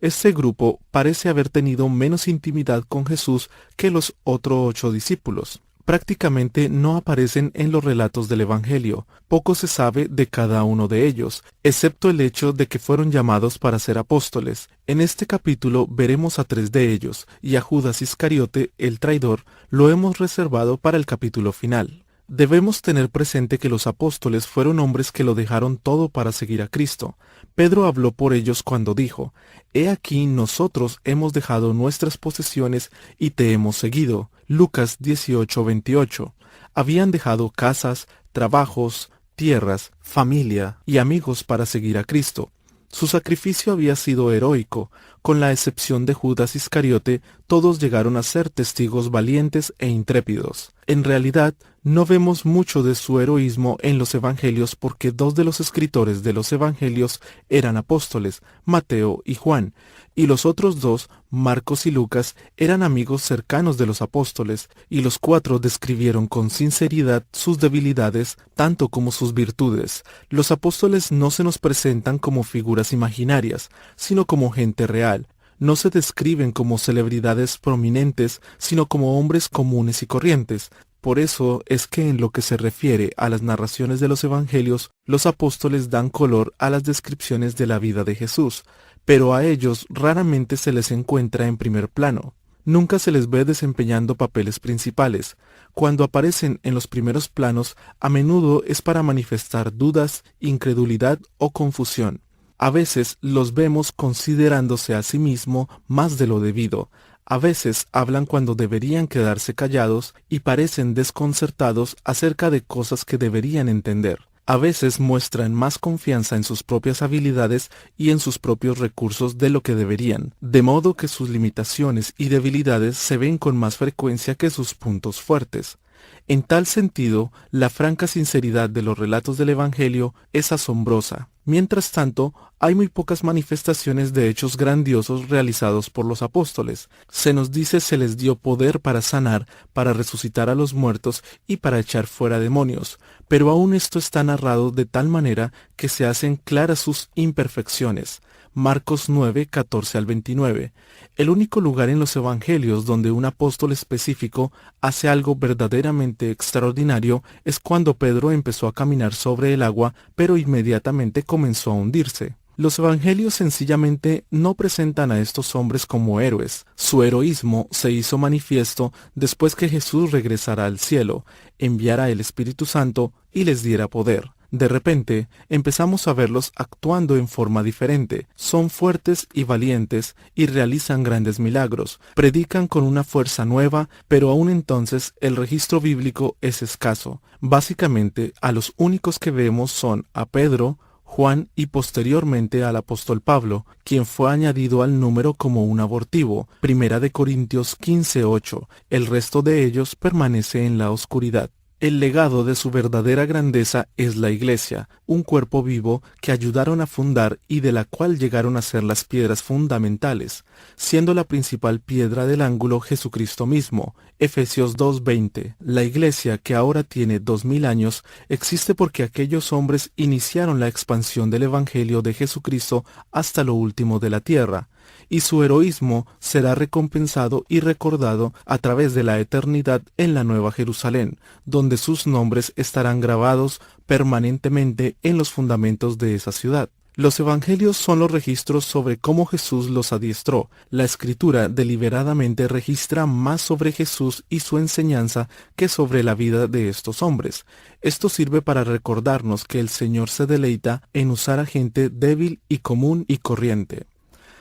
Este grupo parece haber tenido menos intimidad con Jesús que los otros 8 discípulos. Prácticamente no aparecen en los relatos del Evangelio. Poco se sabe de cada uno de ellos, excepto el hecho de que fueron llamados para ser apóstoles. En este capítulo veremos a 3 de ellos, y a Judas Iscariote, el traidor, lo hemos reservado para el capítulo final. Debemos tener presente que los apóstoles fueron hombres que lo dejaron todo para seguir a Cristo. Pedro habló por ellos cuando dijo: «He aquí nosotros hemos dejado nuestras posesiones y te hemos seguido». Lucas 18:28. Habían dejado casas, trabajos, tierras, familia y amigos para seguir a Cristo. Su sacrificio había sido heroico. Con la excepción de Judas Iscariote, todos llegaron a ser testigos valientes e intrépidos. En realidad, no vemos mucho de su heroísmo en los evangelios porque 2 de los escritores de los evangelios eran apóstoles, Mateo y Juan, y los otros 2, Marcos y Lucas, eran amigos cercanos de los apóstoles, y los 4 describieron con sinceridad sus debilidades tanto como sus virtudes. Los apóstoles no se nos presentan como figuras imaginarias, sino como gente real. No se describen como celebridades prominentes, sino como hombres comunes y corrientes. Por eso es que en lo que se refiere a las narraciones de los evangelios, los apóstoles dan color a las descripciones de la vida de Jesús, pero a ellos raramente se les encuentra en primer plano. Nunca se les ve desempeñando papeles principales. Cuando aparecen en los primeros planos, a menudo es para manifestar dudas, incredulidad o confusión. A veces los vemos considerándose a sí mismo más de lo debido. A veces hablan cuando deberían quedarse callados y parecen desconcertados acerca de cosas que deberían entender. A veces muestran más confianza en sus propias habilidades y en sus propios recursos de lo que deberían, de modo que sus limitaciones y debilidades se ven con más frecuencia que sus puntos fuertes. En tal sentido, la franca sinceridad de los relatos del Evangelio es asombrosa. Mientras tanto, hay muy pocas manifestaciones de hechos grandiosos realizados por los apóstoles. Se nos dice se les dio poder para sanar, para resucitar a los muertos y para echar fuera demonios, pero aún esto está narrado de tal manera que se hacen claras sus imperfecciones. Marcos 9, 14 al 29. El único lugar en los evangelios donde un apóstol específico hace algo verdaderamente extraordinario es cuando Pedro empezó a caminar sobre el agua, pero inmediatamente comenzó a hundirse. Los evangelios sencillamente no presentan a estos hombres como héroes. Su heroísmo se hizo manifiesto después que Jesús regresara al cielo, enviara el Espíritu Santo y les diera poder. De repente, empezamos a verlos actuando en forma diferente. Son fuertes y valientes y realizan grandes milagros. Predican con una fuerza nueva, pero aún entonces el registro bíblico es escaso. Básicamente, a los únicos que vemos son a Pedro, Juan y posteriormente al apóstol Pablo, quien fue añadido al número como un abortivo. 1 Corintios 15:8. El resto de ellos permanece en la oscuridad. El legado de su verdadera grandeza es la Iglesia, un cuerpo vivo que ayudaron a fundar y de la cual llegaron a ser las piedras fundamentales, siendo la principal piedra del ángulo Jesucristo mismo. Efesios 2:20. La Iglesia, que ahora tiene 2000 años, existe porque aquellos hombres iniciaron la expansión del Evangelio de Jesucristo hasta lo último de la tierra, y su heroísmo será recompensado y recordado a través de la eternidad en la Nueva Jerusalén, donde sus nombres estarán grabados permanentemente en los fundamentos de esa ciudad. Los evangelios son los registros sobre cómo Jesús los adiestró. La Escritura deliberadamente registra más sobre Jesús y su enseñanza que sobre la vida de estos hombres. Esto sirve para recordarnos que el Señor se deleita en usar a gente débil y común y corriente.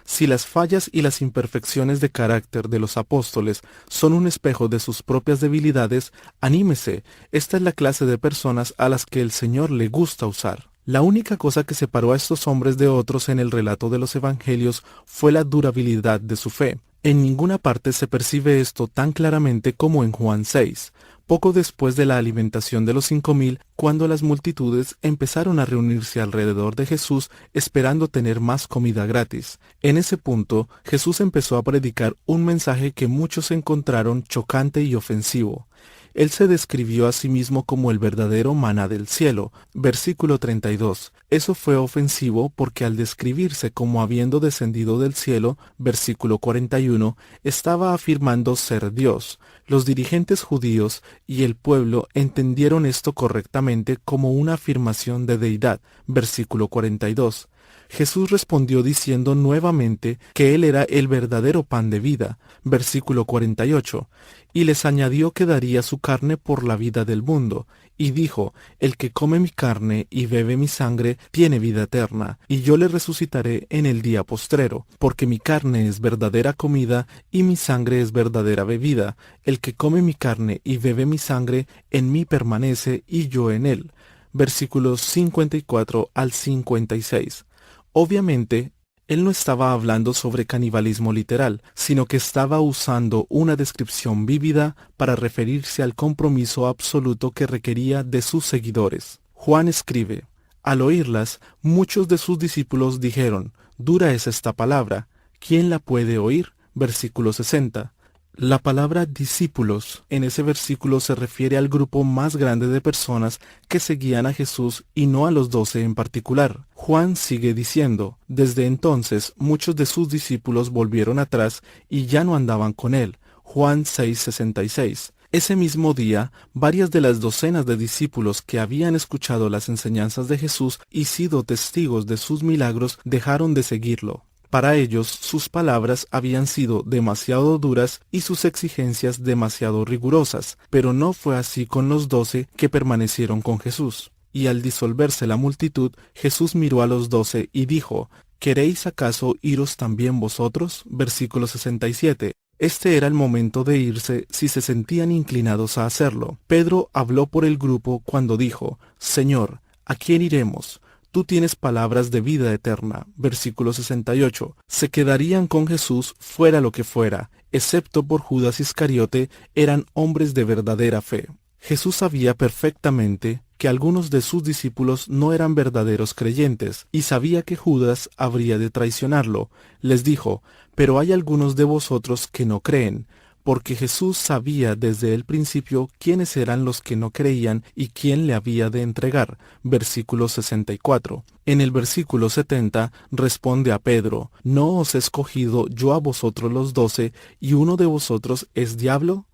Si las fallas y las imperfecciones de carácter de los apóstoles son un espejo de sus propias debilidades, anímese, esta es la clase de personas a las que el Señor le gusta usar. La única cosa que separó a estos hombres de otros en el relato de los evangelios fue la durabilidad de su fe. En ninguna parte se percibe esto tan claramente como en Juan 6. Poco después de la alimentación de los 5000, cuando las multitudes empezaron a reunirse alrededor de Jesús esperando tener más comida gratis. En ese punto, Jesús empezó a predicar un mensaje que muchos encontraron chocante y ofensivo. Él se describió a sí mismo como el verdadero maná del cielo, versículo 32. Eso fue ofensivo porque al describirse como habiendo descendido del cielo, versículo 41, estaba afirmando ser Dios. Los dirigentes judíos y el pueblo entendieron esto correctamente como una afirmación de deidad, versículo 42. Jesús respondió diciendo nuevamente que Él era el verdadero pan de vida, versículo 48, y les añadió que daría su carne por la vida del mundo, y dijo, el que come mi carne y bebe mi sangre tiene vida eterna, y yo le resucitaré en el día postrero, porque mi carne es verdadera comida y mi sangre es verdadera bebida. El que come mi carne y bebe mi sangre, en mí permanece y yo en él. Versículos 54 al 56. Obviamente, él no estaba hablando sobre canibalismo literal, sino que estaba usando una descripción vívida para referirse al compromiso absoluto que requería de sus seguidores. Juan escribe, al oírlas, muchos de sus discípulos dijeron, dura es esta palabra, ¿quién la puede oír? Versículo 60. La palabra discípulos en ese versículo se refiere al grupo más grande de personas que seguían a Jesús y no a los 12 en particular. Juan sigue diciendo, desde entonces muchos de sus discípulos volvieron atrás y ya no andaban con él. Juan 6:66. Ese mismo día, varias de las docenas de discípulos que habían escuchado las enseñanzas de Jesús y sido testigos de sus milagros dejaron de seguirlo. Para ellos, sus palabras habían sido demasiado duras y sus exigencias demasiado rigurosas, pero no fue así con los 12 que permanecieron con Jesús. Y al disolverse la multitud, Jesús miró a los 12 y dijo, ¿queréis acaso iros también vosotros? Versículo 67. Este era el momento de irse si se sentían inclinados a hacerlo. Pedro habló por el grupo cuando dijo, Señor, ¿a quién iremos? Tú tienes palabras de vida eterna. Versículo 68. Se quedarían con Jesús fuera lo que fuera, excepto por Judas Iscariote, eran hombres de verdadera fe. Jesús sabía perfectamente que algunos de sus discípulos no eran verdaderos creyentes, y sabía que Judas habría de traicionarlo. Les dijo, pero hay algunos de vosotros que no creen, porque Jesús sabía desde el principio quiénes eran los que no creían y quién le había de entregar. Versículo 64. En el versículo 70 responde a Pedro, ¿no os he escogido yo a vosotros los 12 y uno de vosotros es diablo?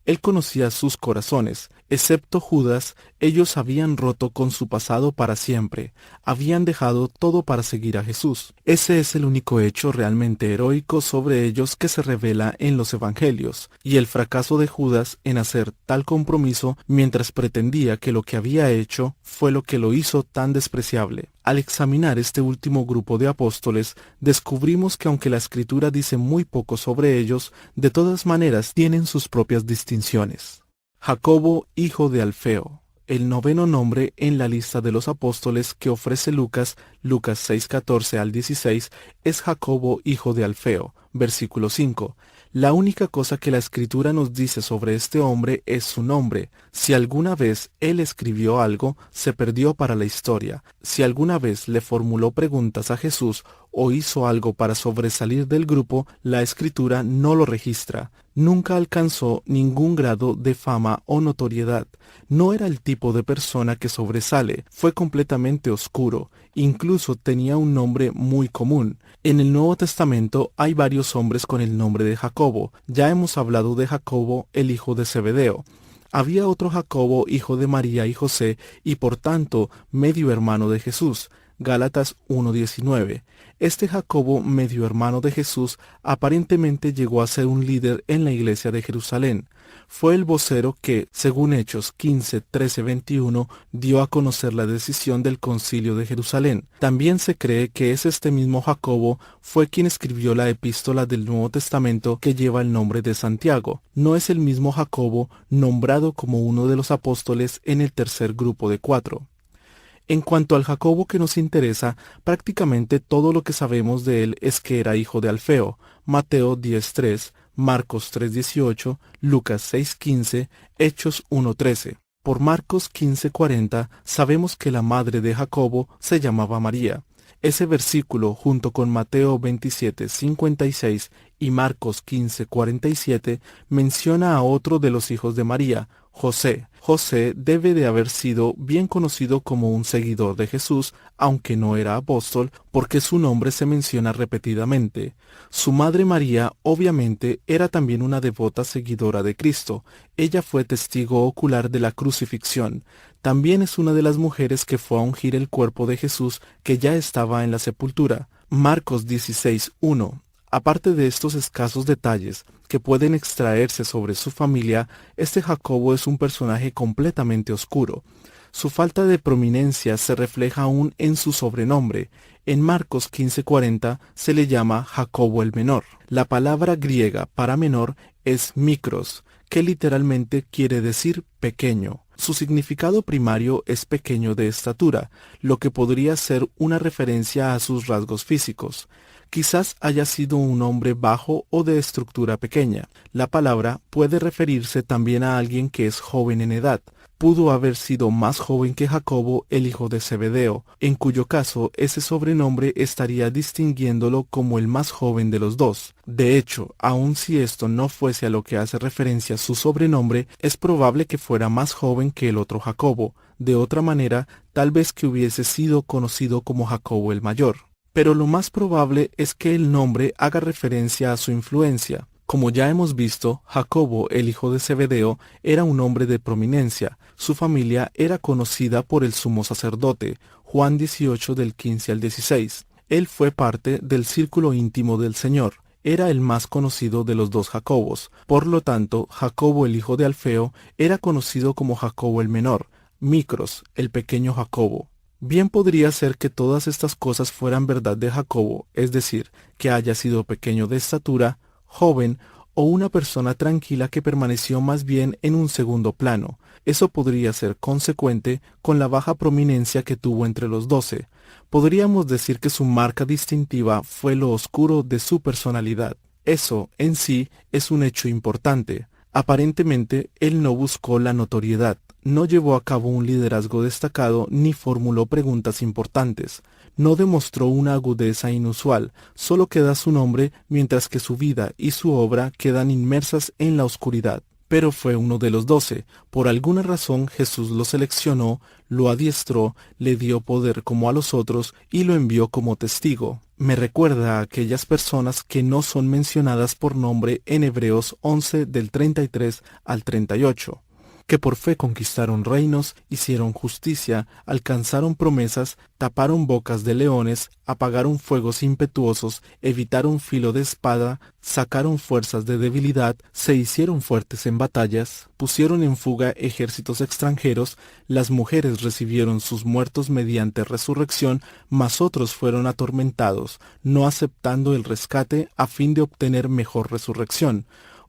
Él conocía sus corazones. Excepto Judas, ellos habían roto con su pasado para siempre. Habían dejado todo para seguir a Jesús. Ese es el único hecho realmente heroico sobre ellos que se revela en los evangelios. Y el fracaso de Judas en hacer tal compromiso mientras pretendía que lo que había hecho fue lo que lo hizo tan despreciable. Al examinar este último grupo de apóstoles, descubrimos que aunque la Escritura dice muy poco sobre ellos, de todas maneras tienen sus propias distinciones. Jacobo, hijo de Alfeo. El noveno nombre en la lista de los apóstoles que ofrece Lucas 6:14 al 16, es Jacobo, hijo de Alfeo. Versículo 5. La única cosa que la Escritura nos dice sobre este hombre es su nombre. Si alguna vez él escribió algo, se perdió para la historia. Si alguna vez le formuló preguntas a Jesús o hizo algo para sobresalir del grupo, la Escritura no lo registra. Nunca alcanzó ningún grado de fama o notoriedad. No era el tipo de persona que sobresale. Fue completamente oscuro. Incluso tenía un nombre muy común. En el Nuevo Testamento hay varios hombres con el nombre de Jacobo. Ya hemos hablado de Jacobo, el hijo de Zebedeo. Había otro Jacobo, hijo de María y José, y por tanto medio hermano de Jesús. Gálatas 1:19. Este Jacobo, medio hermano de Jesús, aparentemente llegó a ser un líder en la iglesia de Jerusalén. Fue el vocero que, según Hechos 15, 13, 21, dio a conocer la decisión del Concilio de Jerusalén. También se cree que es este mismo Jacobo fue quien escribió la epístola del Nuevo Testamento que lleva el nombre de Santiago. No es el mismo Jacobo nombrado como uno de los apóstoles en el tercer grupo de 4. En cuanto al Jacobo que nos interesa, prácticamente todo lo que sabemos de él es que era hijo de Alfeo, Mateo 10:3, Marcos 3:18, Lucas 6:15, Hechos 1:13. Por Marcos 15:40 sabemos que la madre de Jacobo se llamaba María. Ese versículo, junto con Mateo 27:56 y Marcos 15:47, menciona a otro de los hijos de María, José. José debe de haber sido bien conocido como un seguidor de Jesús, aunque no era apóstol, porque su nombre se menciona repetidamente. Su madre María, obviamente, era también una devota seguidora de Cristo. Ella fue testigo ocular de la crucifixión. También es una de las mujeres que fue a ungir el cuerpo de Jesús que ya estaba en la sepultura. Marcos 16:1. Aparte de estos escasos detalles que pueden extraerse sobre su familia, este Jacobo es un personaje completamente oscuro. Su falta de prominencia se refleja aún en su sobrenombre. En Marcos 15:40 se le llama Jacobo el Menor. La palabra griega para menor es mikros, que literalmente quiere decir pequeño. Su significado primario es pequeño de estatura, lo que podría ser una referencia a sus rasgos físicos. Quizás haya sido un hombre bajo o de estructura pequeña. La palabra puede referirse también a alguien que es joven en edad. Pudo haber sido más joven que Jacobo, el hijo de Zebedeo, en cuyo caso ese sobrenombre estaría distinguiéndolo como el más joven de los dos. De hecho, aun si esto no fuese a lo que hace referencia su sobrenombre, es probable que fuera más joven que el otro Jacobo. De otra manera, tal vez que hubiese sido conocido como Jacobo el Mayor. Pero lo más probable es que el nombre haga referencia a su influencia. Como ya hemos visto, Jacobo, el hijo de Zebedeo, era un hombre de prominencia. Su familia era conocida por el sumo sacerdote, Juan 18 del 15 al 16. Él fue parte del círculo íntimo del Señor. Era el más conocido de los dos Jacobos. Por lo tanto, Jacobo, el hijo de Alfeo, era conocido como Jacobo el Menor, Micros, el pequeño Jacobo. Bien podría ser que todas estas cosas fueran verdad de Jacobo, es decir, que haya sido pequeño de estatura, joven o una persona tranquila que permaneció más bien en un segundo plano. Eso podría ser consecuente con la baja prominencia que tuvo entre los 12. Podríamos decir que su marca distintiva fue lo oscuro de su personalidad. Eso, en sí, es un hecho importante. Aparentemente, él no buscó la notoriedad, no llevó a cabo un liderazgo destacado ni formuló preguntas importantes. No demostró una agudeza inusual, solo queda su nombre mientras que su vida y su obra quedan inmersas en la oscuridad. Pero fue uno de los 12. Por alguna razón Jesús lo seleccionó, lo adiestró, le dio poder como a los otros y lo envió como testigo. Me recuerda a aquellas personas que no son mencionadas por nombre en Hebreos 11 del 33 al 38. Que por fe conquistaron reinos, hicieron justicia, alcanzaron promesas, taparon bocas de leones, apagaron fuegos impetuosos, evitaron filo de espada, sacaron fuerzas de debilidad, se hicieron fuertes en batallas, pusieron en fuga ejércitos extranjeros, las mujeres recibieron sus muertos mediante resurrección, mas otros fueron atormentados, no aceptando el rescate a fin de obtener mejor resurrección.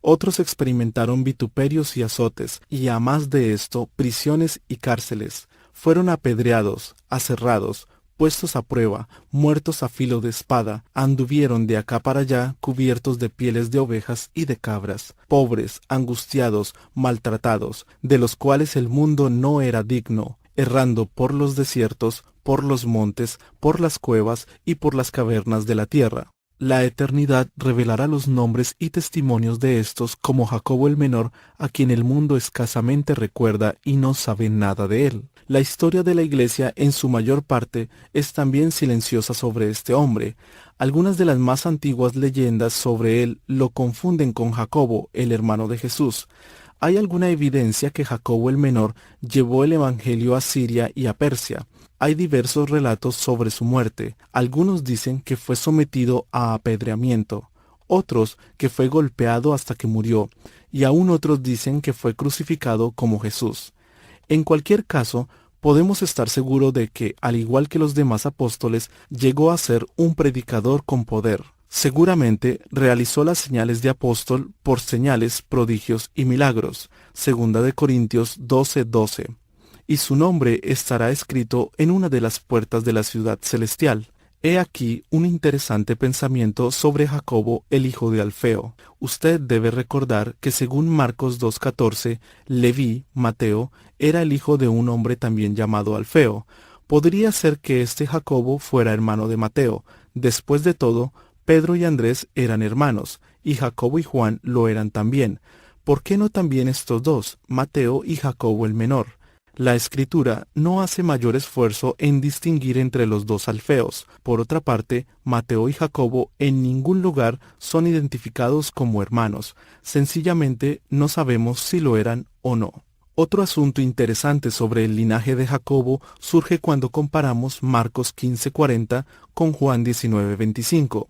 Otros experimentaron vituperios y azotes, y a más de esto, prisiones y cárceles. Fueron apedreados, aserrados, puestos a prueba, muertos a filo de espada, anduvieron de acá para allá cubiertos de pieles de ovejas y de cabras, pobres, angustiados, maltratados, de los cuales el mundo no era digno, errando por los desiertos, por los montes, por las cuevas y por las cavernas de la tierra. La eternidad revelará los nombres y testimonios de estos como Jacobo el menor, a quien el mundo escasamente recuerda y no sabe nada de él. La historia de la Iglesia en su mayor parte es también silenciosa sobre este hombre. Algunas de las más antiguas leyendas sobre él lo confunden con Jacobo, el hermano de Jesús. Hay alguna evidencia que Jacobo el menor llevó el Evangelio a Siria y a Persia. Hay diversos relatos sobre su muerte. Algunos dicen que fue sometido a apedreamiento, otros que fue golpeado hasta que murió, y aún otros dicen que fue crucificado como Jesús. En cualquier caso, podemos estar seguros de que, al igual que los demás apóstoles, llegó a ser un predicador con poder. Seguramente realizó las señales de apóstol por señales, prodigios y milagros. 2 Corintios 12:12. Y su nombre estará escrito en una de las puertas de la ciudad celestial. He aquí un interesante pensamiento sobre Jacobo, el hijo de Alfeo. Usted debe recordar que según Marcos 2:14, Leví, Mateo, era el hijo de un hombre también llamado Alfeo. Podría ser que este Jacobo fuera hermano de Mateo. Después de todo, Pedro y Andrés eran hermanos, y Jacobo y Juan lo eran también. ¿Por qué no también estos dos, Mateo y Jacobo el menor? La Escritura no hace mayor esfuerzo en distinguir entre los dos Alfeos. Por otra parte, Mateo y Jacobo en ningún lugar son identificados como hermanos. Sencillamente no sabemos si lo eran o no. Otro asunto interesante sobre el linaje de Jacobo surge cuando comparamos Marcos 15:40 con Juan 19:25.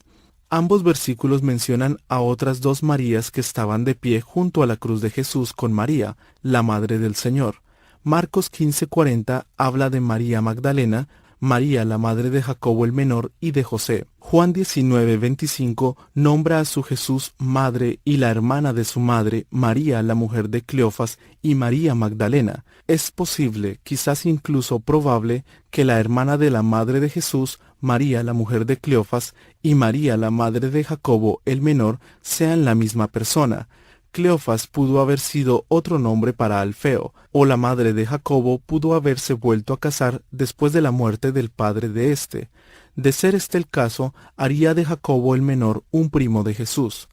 Ambos versículos mencionan a otras dos Marías que estaban de pie junto a la cruz de Jesús con María, la madre del Señor. Marcos 15:40 habla de María Magdalena, María la madre de Jacobo el menor y de José. Juan 19:25 nombra a su Jesús madre y la hermana de su madre, María la mujer de Cleofas y María Magdalena. Es posible, quizás incluso probable, que la hermana de la madre de Jesús, María la mujer de Cleofas, y María la madre de Jacobo el menor sean la misma persona. Cleofas pudo haber sido otro nombre para Alfeo, o la madre de Jacobo pudo haberse vuelto a casar después de la muerte del padre de éste. De ser este el caso, haría de Jacobo el menor un primo de Jesús.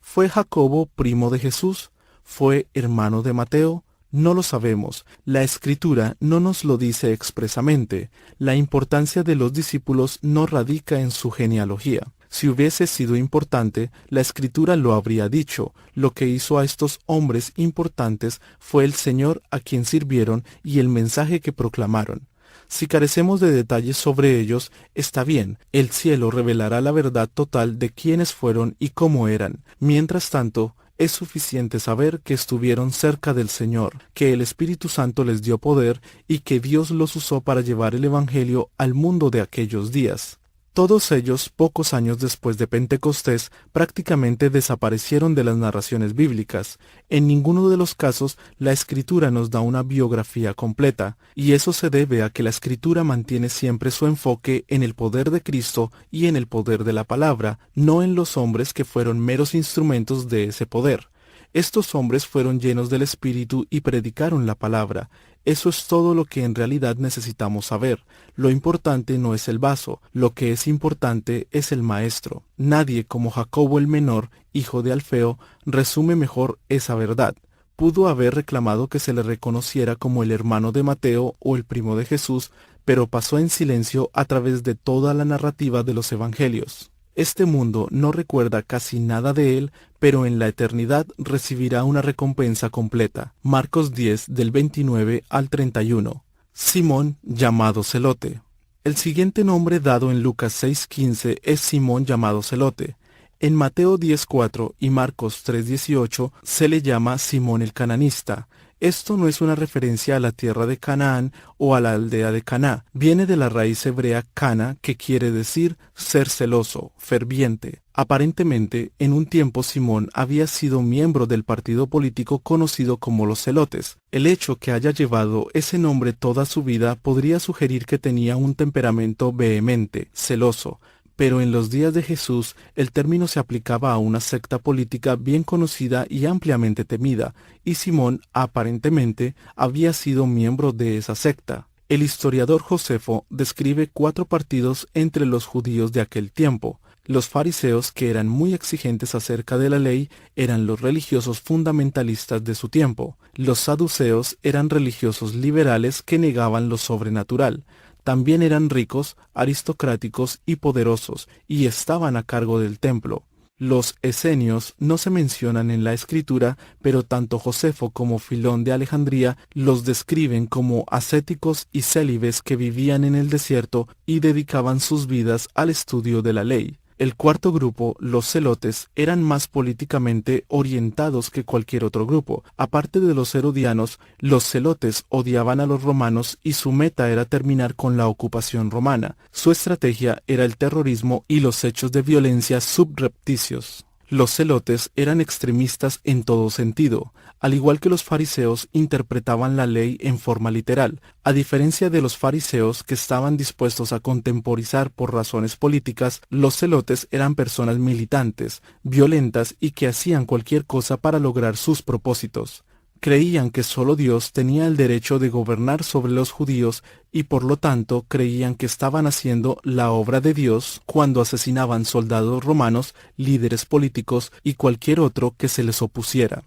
¿Fue Jacobo primo de Jesús? ¿Fue hermano de Mateo? No lo sabemos. La Escritura no nos lo dice expresamente. La importancia de los discípulos no radica en su genealogía. Si hubiese sido importante, la Escritura lo habría dicho. Lo que hizo a estos hombres importantes fue el Señor a quien sirvieron y el mensaje que proclamaron. Si carecemos de detalles sobre ellos, está bien, el cielo revelará la verdad total de quiénes fueron y cómo eran. Mientras tanto, es suficiente saber que estuvieron cerca del Señor, que el Espíritu Santo les dio poder y que Dios los usó para llevar el Evangelio al mundo de aquellos días. Todos ellos, pocos años después de Pentecostés, prácticamente desaparecieron de las narraciones bíblicas. En ninguno de los casos la Escritura nos da una biografía completa, y eso se debe a que la Escritura mantiene siempre su enfoque en el poder de Cristo y en el poder de la palabra, no en los hombres que fueron meros instrumentos de ese poder. Estos hombres fueron llenos del Espíritu y predicaron la palabra. Eso es todo lo que en realidad necesitamos saber. Lo importante no es el vaso, lo que es importante es el maestro. Nadie como Jacobo el menor, hijo de Alfeo, resume mejor esa verdad. Pudo haber reclamado que se le reconociera como el hermano de Mateo o el primo de Jesús, pero pasó en silencio a través de toda la narrativa de los evangelios. Este mundo no recuerda casi nada de él, pero en la eternidad recibirá una recompensa completa. Marcos 10, del 29 al 31. Simón, llamado Celote. El siguiente nombre dado en Lucas 6:15 es Simón llamado Celote. En Mateo 10:4 y Marcos 3:18 se le llama Simón el Cananista. Esto no es una referencia a la tierra de Canaán o a la aldea de Caná. Viene de la raíz hebrea cana, que quiere decir ser celoso, ferviente. Aparentemente, en un tiempo Simón había sido miembro del partido político conocido como los Celotes. El hecho que haya llevado ese nombre toda su vida podría sugerir que tenía un temperamento vehemente, celoso. Pero en los días de Jesús el término se aplicaba a una secta política bien conocida y ampliamente temida, y Simón aparentemente había sido miembro de esa secta. El historiador Josefo describe 4 partidos entre los judíos de aquel tiempo. Los fariseos, que eran muy exigentes acerca de la ley, eran los religiosos fundamentalistas de su tiempo. Los saduceos eran religiosos liberales que negaban lo sobrenatural. También eran ricos, aristocráticos y poderosos, y estaban a cargo del templo. Los esenios no se mencionan en la escritura, pero tanto Josefo como Filón de Alejandría los describen como ascéticos y célibes que vivían en el desierto y dedicaban sus vidas al estudio de la ley. El cuarto grupo, los celotes, eran más políticamente orientados que cualquier otro grupo. Aparte de los herodianos, los celotes odiaban a los romanos y su meta era terminar con la ocupación romana. Su estrategia era el terrorismo y los hechos de violencia subrepticios. Los celotes eran extremistas en todo sentido. Al igual que los fariseos, interpretaban la ley en forma literal. A diferencia de los fariseos, que estaban dispuestos a contemporizar por razones políticas, los celotes eran personas militantes, violentas y que hacían cualquier cosa para lograr sus propósitos. Creían que solo Dios tenía el derecho de gobernar sobre los judíos y por lo tanto creían que estaban haciendo la obra de Dios cuando asesinaban soldados romanos, líderes políticos y cualquier otro que se les opusiera.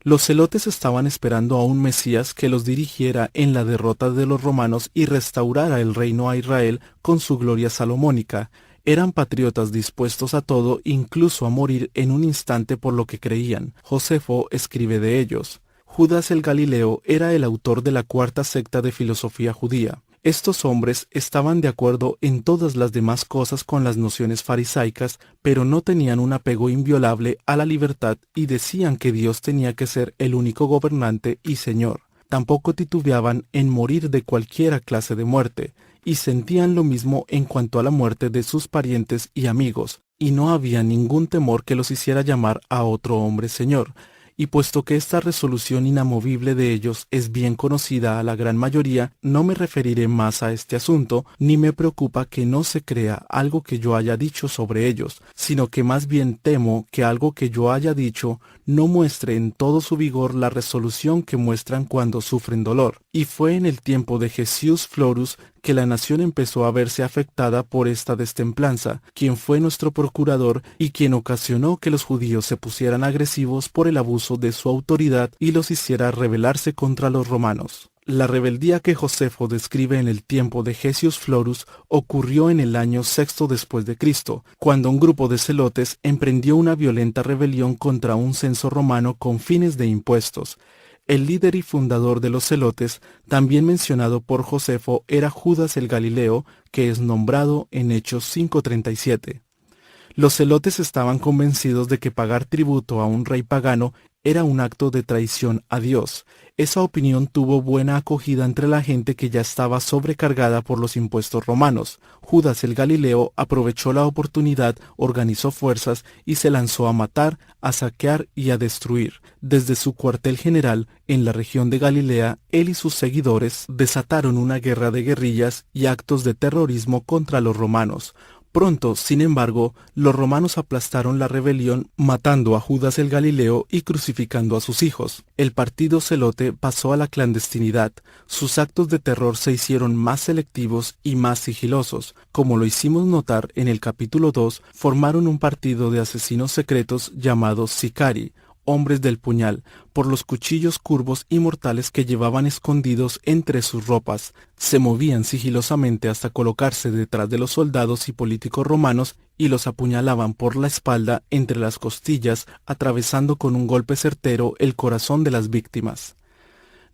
Los celotes estaban esperando a un Mesías que los dirigiera en la derrota de los romanos y restaurara el reino a Israel con su gloria salomónica. Eran patriotas dispuestos a todo, incluso a morir en un instante por lo que creían. Josefo escribe de ellos. Judas el Galileo era el autor de la 4ª secta de filosofía judía. Estos hombres estaban de acuerdo en todas las demás cosas con las nociones farisaicas, pero no tenían un apego inviolable a la libertad y decían que Dios tenía que ser el único gobernante y Señor. Tampoco titubeaban en morir de cualquiera clase de muerte, y sentían lo mismo en cuanto a la muerte de sus parientes y amigos, y no había ningún temor que los hiciera llamar a otro hombre Señor. Y puesto que esta resolución inamovible de ellos es bien conocida a la gran mayoría, no me referiré más a este asunto, ni me preocupa que no se crea algo que yo haya dicho sobre ellos, sino que más bien temo que algo que yo haya dicho no muestre en todo su vigor la resolución que muestran cuando sufren dolor. Y fue en el tiempo de Jesús Florus que la nación empezó a verse afectada por esta destemplanza, quien fue nuestro procurador y quien ocasionó que los judíos se pusieran agresivos por el abuso de su autoridad y los hiciera rebelarse contra los romanos. La rebeldía que Josefo describe en el tiempo de Jesús Florus ocurrió en el año 6 después de Cristo, cuando un grupo de celotes emprendió una violenta rebelión contra un censo romano con fines de impuestos. El líder y fundador de los celotes, también mencionado por Josefo, era Judas el Galileo, que es nombrado en Hechos 5:37. Los celotes estaban convencidos de que pagar tributo a un rey pagano era un acto de traición a Dios. Esa opinión tuvo buena acogida entre la gente que ya estaba sobrecargada por los impuestos romanos. Judas el Galileo aprovechó la oportunidad, organizó fuerzas y se lanzó a matar, a saquear y a destruir. Desde su cuartel general en la región de Galilea, él y sus seguidores desataron una guerra de guerrillas y actos de terrorismo contra los romanos. Pronto, sin embargo, los romanos aplastaron la rebelión matando a Judas el Galileo y crucificando a sus hijos. El partido celote pasó a la clandestinidad. Sus actos de terror se hicieron más selectivos y más sigilosos. Como lo hicimos notar en el capítulo 2, formaron un partido de asesinos secretos llamados sicari, hombres del puñal, por los cuchillos curvos y mortales que llevaban escondidos entre sus ropas. Se movían sigilosamente hasta colocarse detrás de los soldados y políticos romanos y los apuñalaban por la espalda entre las costillas, atravesando con un golpe certero el corazón de las víctimas.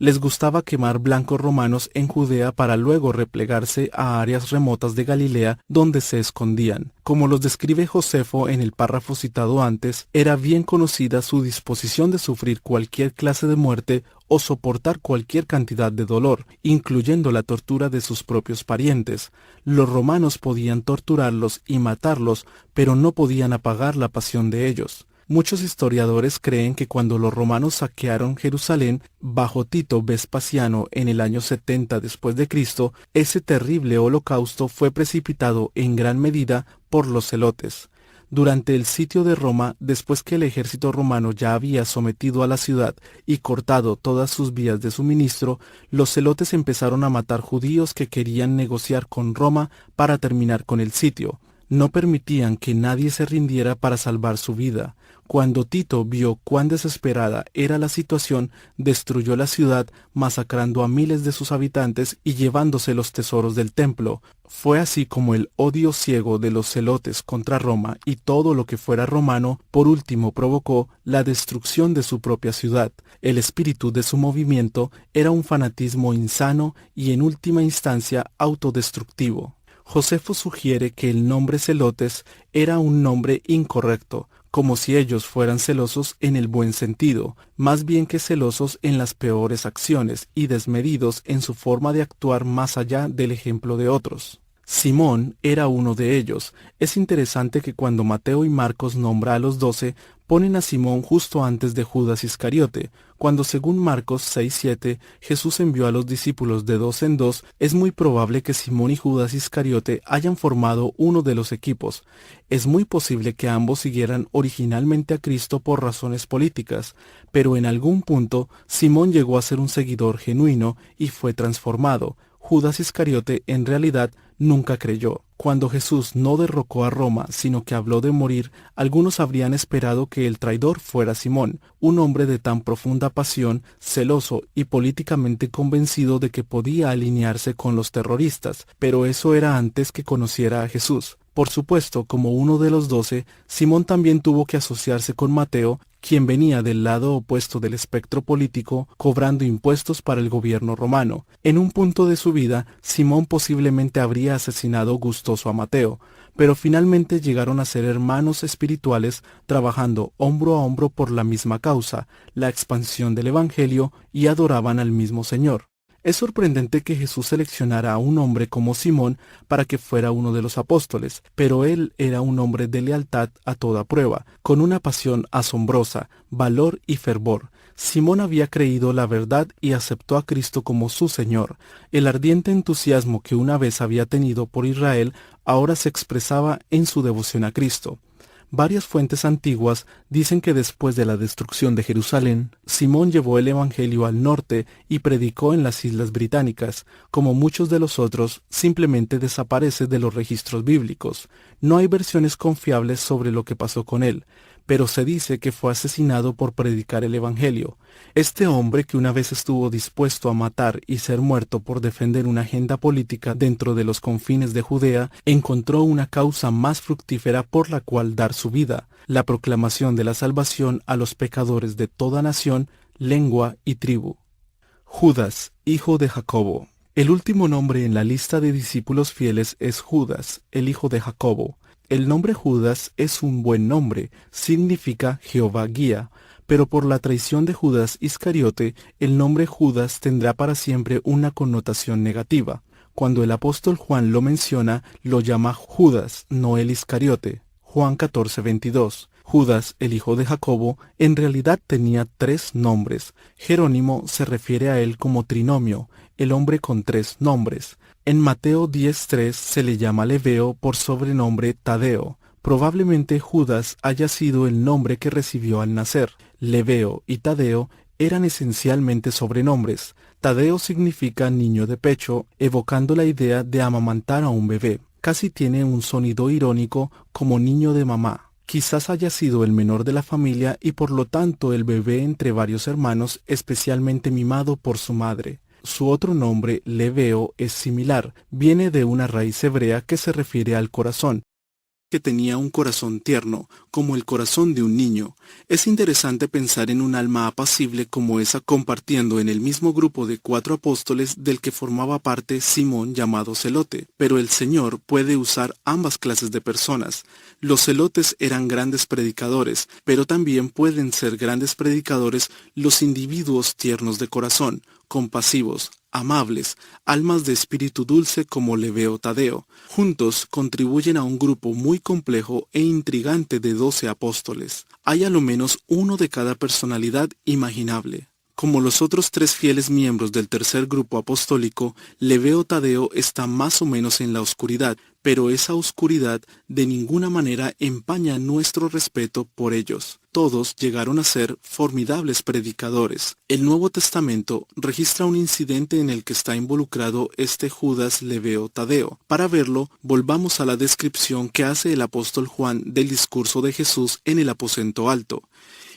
Les gustaba quemar blancos romanos en Judea para luego replegarse a áreas remotas de Galilea donde se escondían. Como los describe Josefo en el párrafo citado antes, era bien conocida su disposición de sufrir cualquier clase de muerte o soportar cualquier cantidad de dolor, incluyendo la tortura de sus propios parientes. Los romanos podían torturarlos y matarlos, pero no podían apagar la pasión de ellos. Muchos historiadores creen que cuando los romanos saquearon Jerusalén bajo Tito Vespasiano en el año 70 después de Cristo, ese terrible holocausto fue precipitado en gran medida por los celotes. Durante el sitio de Roma, después que el ejército romano ya había sometido a la ciudad y cortado todas sus vías de suministro, los celotes empezaron a matar judíos que querían negociar con Roma para terminar con el sitio. No permitían que nadie se rindiera para salvar su vida. Cuando Tito vio cuán desesperada era la situación, destruyó la ciudad, masacrando a miles de sus habitantes y llevándose los tesoros del templo. Fue así como el odio ciego de los celotes contra Roma y todo lo que fuera romano, por último provocó la destrucción de su propia ciudad. El espíritu de su movimiento era un fanatismo insano y en última instancia autodestructivo. Josefo sugiere que el nombre celotes era un nombre incorrecto, como si ellos fueran celosos en el buen sentido, más bien que celosos en las peores acciones y desmedidos en su forma de actuar más allá del ejemplo de otros. Simón era uno de ellos. Es interesante que cuando Mateo y Marcos nombra a los 12, ponen a Simón justo antes de Judas Iscariote, cuando según Marcos 6:7 Jesús envió a los discípulos de 2 en 2, es muy probable que Simón y Judas Iscariote hayan formado uno de los equipos. Es muy posible que ambos siguieran originalmente a Cristo por razones políticas, pero en algún punto Simón llegó a ser un seguidor genuino y fue transformado. Judas Iscariote en realidad nunca creyó. Cuando Jesús no derrocó a Roma, sino que habló de morir, algunos habrían esperado que el traidor fuera Simón, un hombre de tan profunda pasión, celoso y políticamente convencido de que podía alinearse con los terroristas, pero eso era antes que conociera a Jesús. Por supuesto, como uno de los 12, Simón también tuvo que asociarse con Mateo, quien venía del lado opuesto del espectro político, cobrando impuestos para el gobierno romano. En un punto de su vida, Simón posiblemente habría asesinado gustoso a Mateo, pero finalmente llegaron a ser hermanos espirituales, trabajando hombro a hombro por la misma causa, la expansión del Evangelio, y adoraban al mismo Señor. Es sorprendente que Jesús seleccionara a un hombre como Simón para que fuera uno de los apóstoles, pero él era un hombre de lealtad a toda prueba, con una pasión asombrosa, valor y fervor. Simón había creído la verdad y aceptó a Cristo como su Señor. El ardiente entusiasmo que una vez había tenido por Israel ahora se expresaba en su devoción a Cristo. Varias fuentes antiguas dicen que después de la destrucción de Jerusalén, Simón llevó el Evangelio al norte y predicó en las Islas Británicas. Como muchos de los otros, simplemente desaparece de los registros bíblicos. No hay versiones confiables sobre lo que pasó con él, pero se dice que fue asesinado por predicar el Evangelio. Este hombre, que una vez estuvo dispuesto a matar y ser muerto por defender una agenda política dentro de los confines de Judea, encontró una causa más fructífera por la cual dar su vida: la proclamación de la salvación a los pecadores de toda nación, lengua y tribu. Judas, hijo de Jacobo. El último nombre en la lista de discípulos fieles es Judas, el hijo de Jacobo. El nombre Judas es un buen nombre, significa Jehová guía, pero por la traición de Judas Iscariote, el nombre Judas tendrá para siempre una connotación negativa. Cuando el apóstol Juan lo menciona, lo llama Judas, no el Iscariote. Juan 14:22. Judas, el hijo de Jacobo, en realidad tenía 3 nombres. Jerónimo se refiere a él como trinomio, el hombre con 3 nombres. En Mateo 10:3 se le llama Leveo por sobrenombre Tadeo. Probablemente Judas haya sido el nombre que recibió al nacer. Leveo y Tadeo eran esencialmente sobrenombres. Tadeo significa niño de pecho, evocando la idea de amamantar a un bebé. Casi tiene un sonido irónico como niño de mamá. Quizás haya sido el menor de la familia y por lo tanto el bebé entre varios hermanos, especialmente mimado por su madre. Su otro nombre, Leveo, es similar, viene de una raíz hebrea que se refiere al corazón. que tenía un corazón tierno, como el corazón de un niño. Es interesante pensar en un alma apacible como esa compartiendo en el mismo grupo de 4 apóstoles del que formaba parte Simón llamado Celote. Pero el Señor puede usar ambas clases de personas. Los celotes eran grandes predicadores, pero también pueden ser grandes predicadores los individuos tiernos de corazón, compasivos, amables, almas de espíritu dulce como Lebeo Tadeo. Juntos contribuyen a un grupo muy complejo e intrigante de 12 apóstoles. Hay a lo menos uno de cada personalidad imaginable. Como los otros 3 fieles miembros del tercer grupo apostólico, Lebeo Tadeo está más o menos en la oscuridad, pero esa oscuridad de ninguna manera empaña nuestro respeto por ellos. Todos llegaron a ser formidables predicadores. El Nuevo Testamento registra un incidente en el que está involucrado este Judas Lebeo Tadeo. Para verlo, volvamos a la descripción que hace el apóstol Juan del discurso de Jesús en el aposento alto.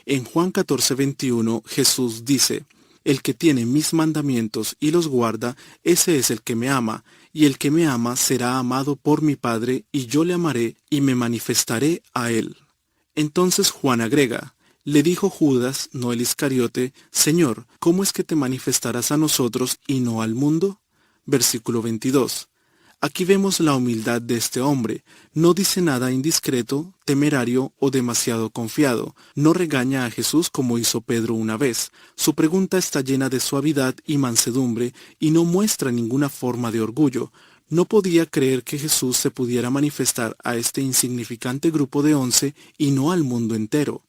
En Juan 14:21, Jesús dice: «El que tiene mis mandamientos y los guarda, ese es el que me ama, y el que me ama será amado por mi Padre, y yo le amaré y me manifestaré a él». Entonces Juan agrega: «Le dijo Judas, no el Iscariote: Señor, ¿cómo es que te manifestarás a nosotros y no al mundo?». Versículo 22. Aquí vemos la humildad de este hombre. No dice nada indiscreto, temerario o demasiado confiado. No regaña a Jesús como hizo Pedro una vez. Su pregunta está llena de suavidad y mansedumbre y no muestra ninguna forma de orgullo. No podía creer que Jesús se pudiera manifestar a este insignificante grupo de 11 y no al mundo entero.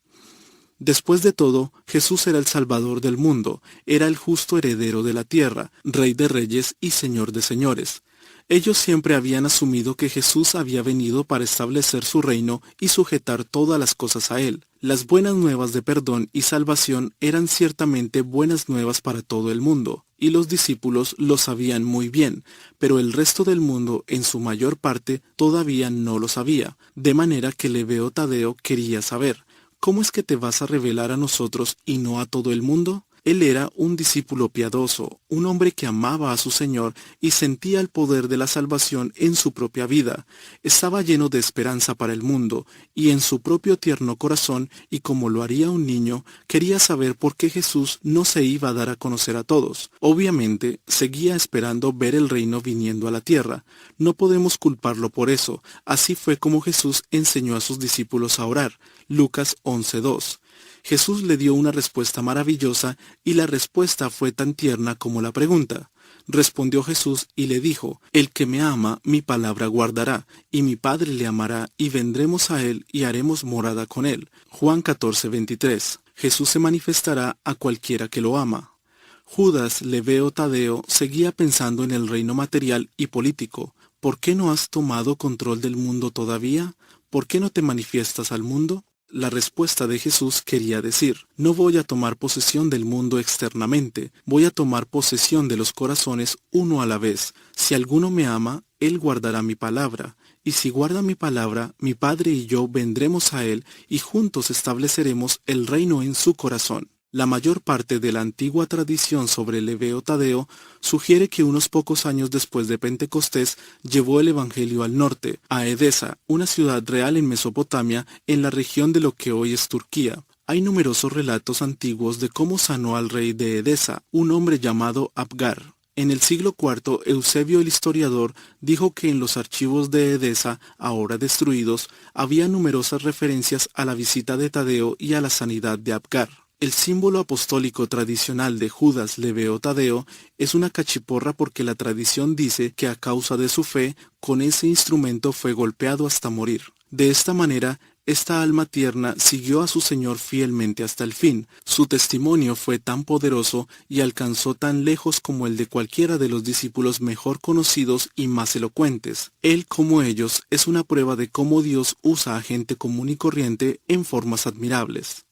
Después de todo, Jesús era el Salvador del mundo, era el justo heredero de la tierra, Rey de reyes y Señor de señores. Ellos siempre habían asumido que Jesús había venido para establecer su reino y sujetar todas las cosas a él. Las buenas nuevas de perdón y salvación eran ciertamente buenas nuevas para todo el mundo, y los discípulos lo sabían muy bien, pero el resto del mundo, en su mayor parte, todavía no lo sabía, de manera que Lebeo Tadeo quería saber: ¿cómo es que te vas a revelar a nosotros y no a todo el mundo? Él era un discípulo piadoso, un hombre que amaba a su Señor y sentía el poder de la salvación en su propia vida. Estaba lleno de esperanza para el mundo, y en su propio tierno corazón, y como lo haría un niño, quería saber por qué Jesús no se iba a dar a conocer a todos. Obviamente, seguía esperando ver el reino viniendo a la tierra. No podemos culparlo por eso. Así fue como Jesús enseñó a sus discípulos a orar. Lucas 11:2. Jesús le dio una respuesta maravillosa y la respuesta fue tan tierna como la pregunta. Respondió Jesús y le dijo: «El que me ama, mi palabra guardará, y mi Padre le amará, y vendremos a él y haremos morada con él». Juan 14:23. Jesús se manifestará a cualquiera que lo ama. Judas Lebeo Tadeo seguía pensando en el reino material y político. ¿Por qué no has tomado control del mundo todavía? ¿Por qué no te manifiestas al mundo? La respuesta de Jesús quería decir: no voy a tomar posesión del mundo externamente, voy a tomar posesión de los corazones uno a la vez. Si alguno me ama, él guardará mi palabra, y si guarda mi palabra, mi Padre y yo vendremos a él, y juntos estableceremos el reino en su corazón. La mayor parte de la antigua tradición sobre Lebeo Tadeo sugiere que unos pocos años después de Pentecostés llevó el Evangelio al norte, a Edesa, una ciudad real en Mesopotamia, en la región de lo que hoy es Turquía. Hay numerosos relatos antiguos de cómo sanó al rey de Edesa, un hombre llamado Abgar. En el siglo IV, Eusebio el historiador dijo que en los archivos de Edesa, ahora destruidos, había numerosas referencias a la visita de Tadeo y a la sanidad de Abgar. El símbolo apostólico tradicional de Judas Lebeo Tadeo es una cachiporra porque la tradición dice que a causa de su fe, con ese instrumento fue golpeado hasta morir. De esta manera, esta alma tierna siguió a su Señor fielmente hasta el fin. Su testimonio fue tan poderoso y alcanzó tan lejos como el de cualquiera de los discípulos mejor conocidos y más elocuentes. Él, como ellos, es una prueba de cómo Dios usa a gente común y corriente en formas admirables.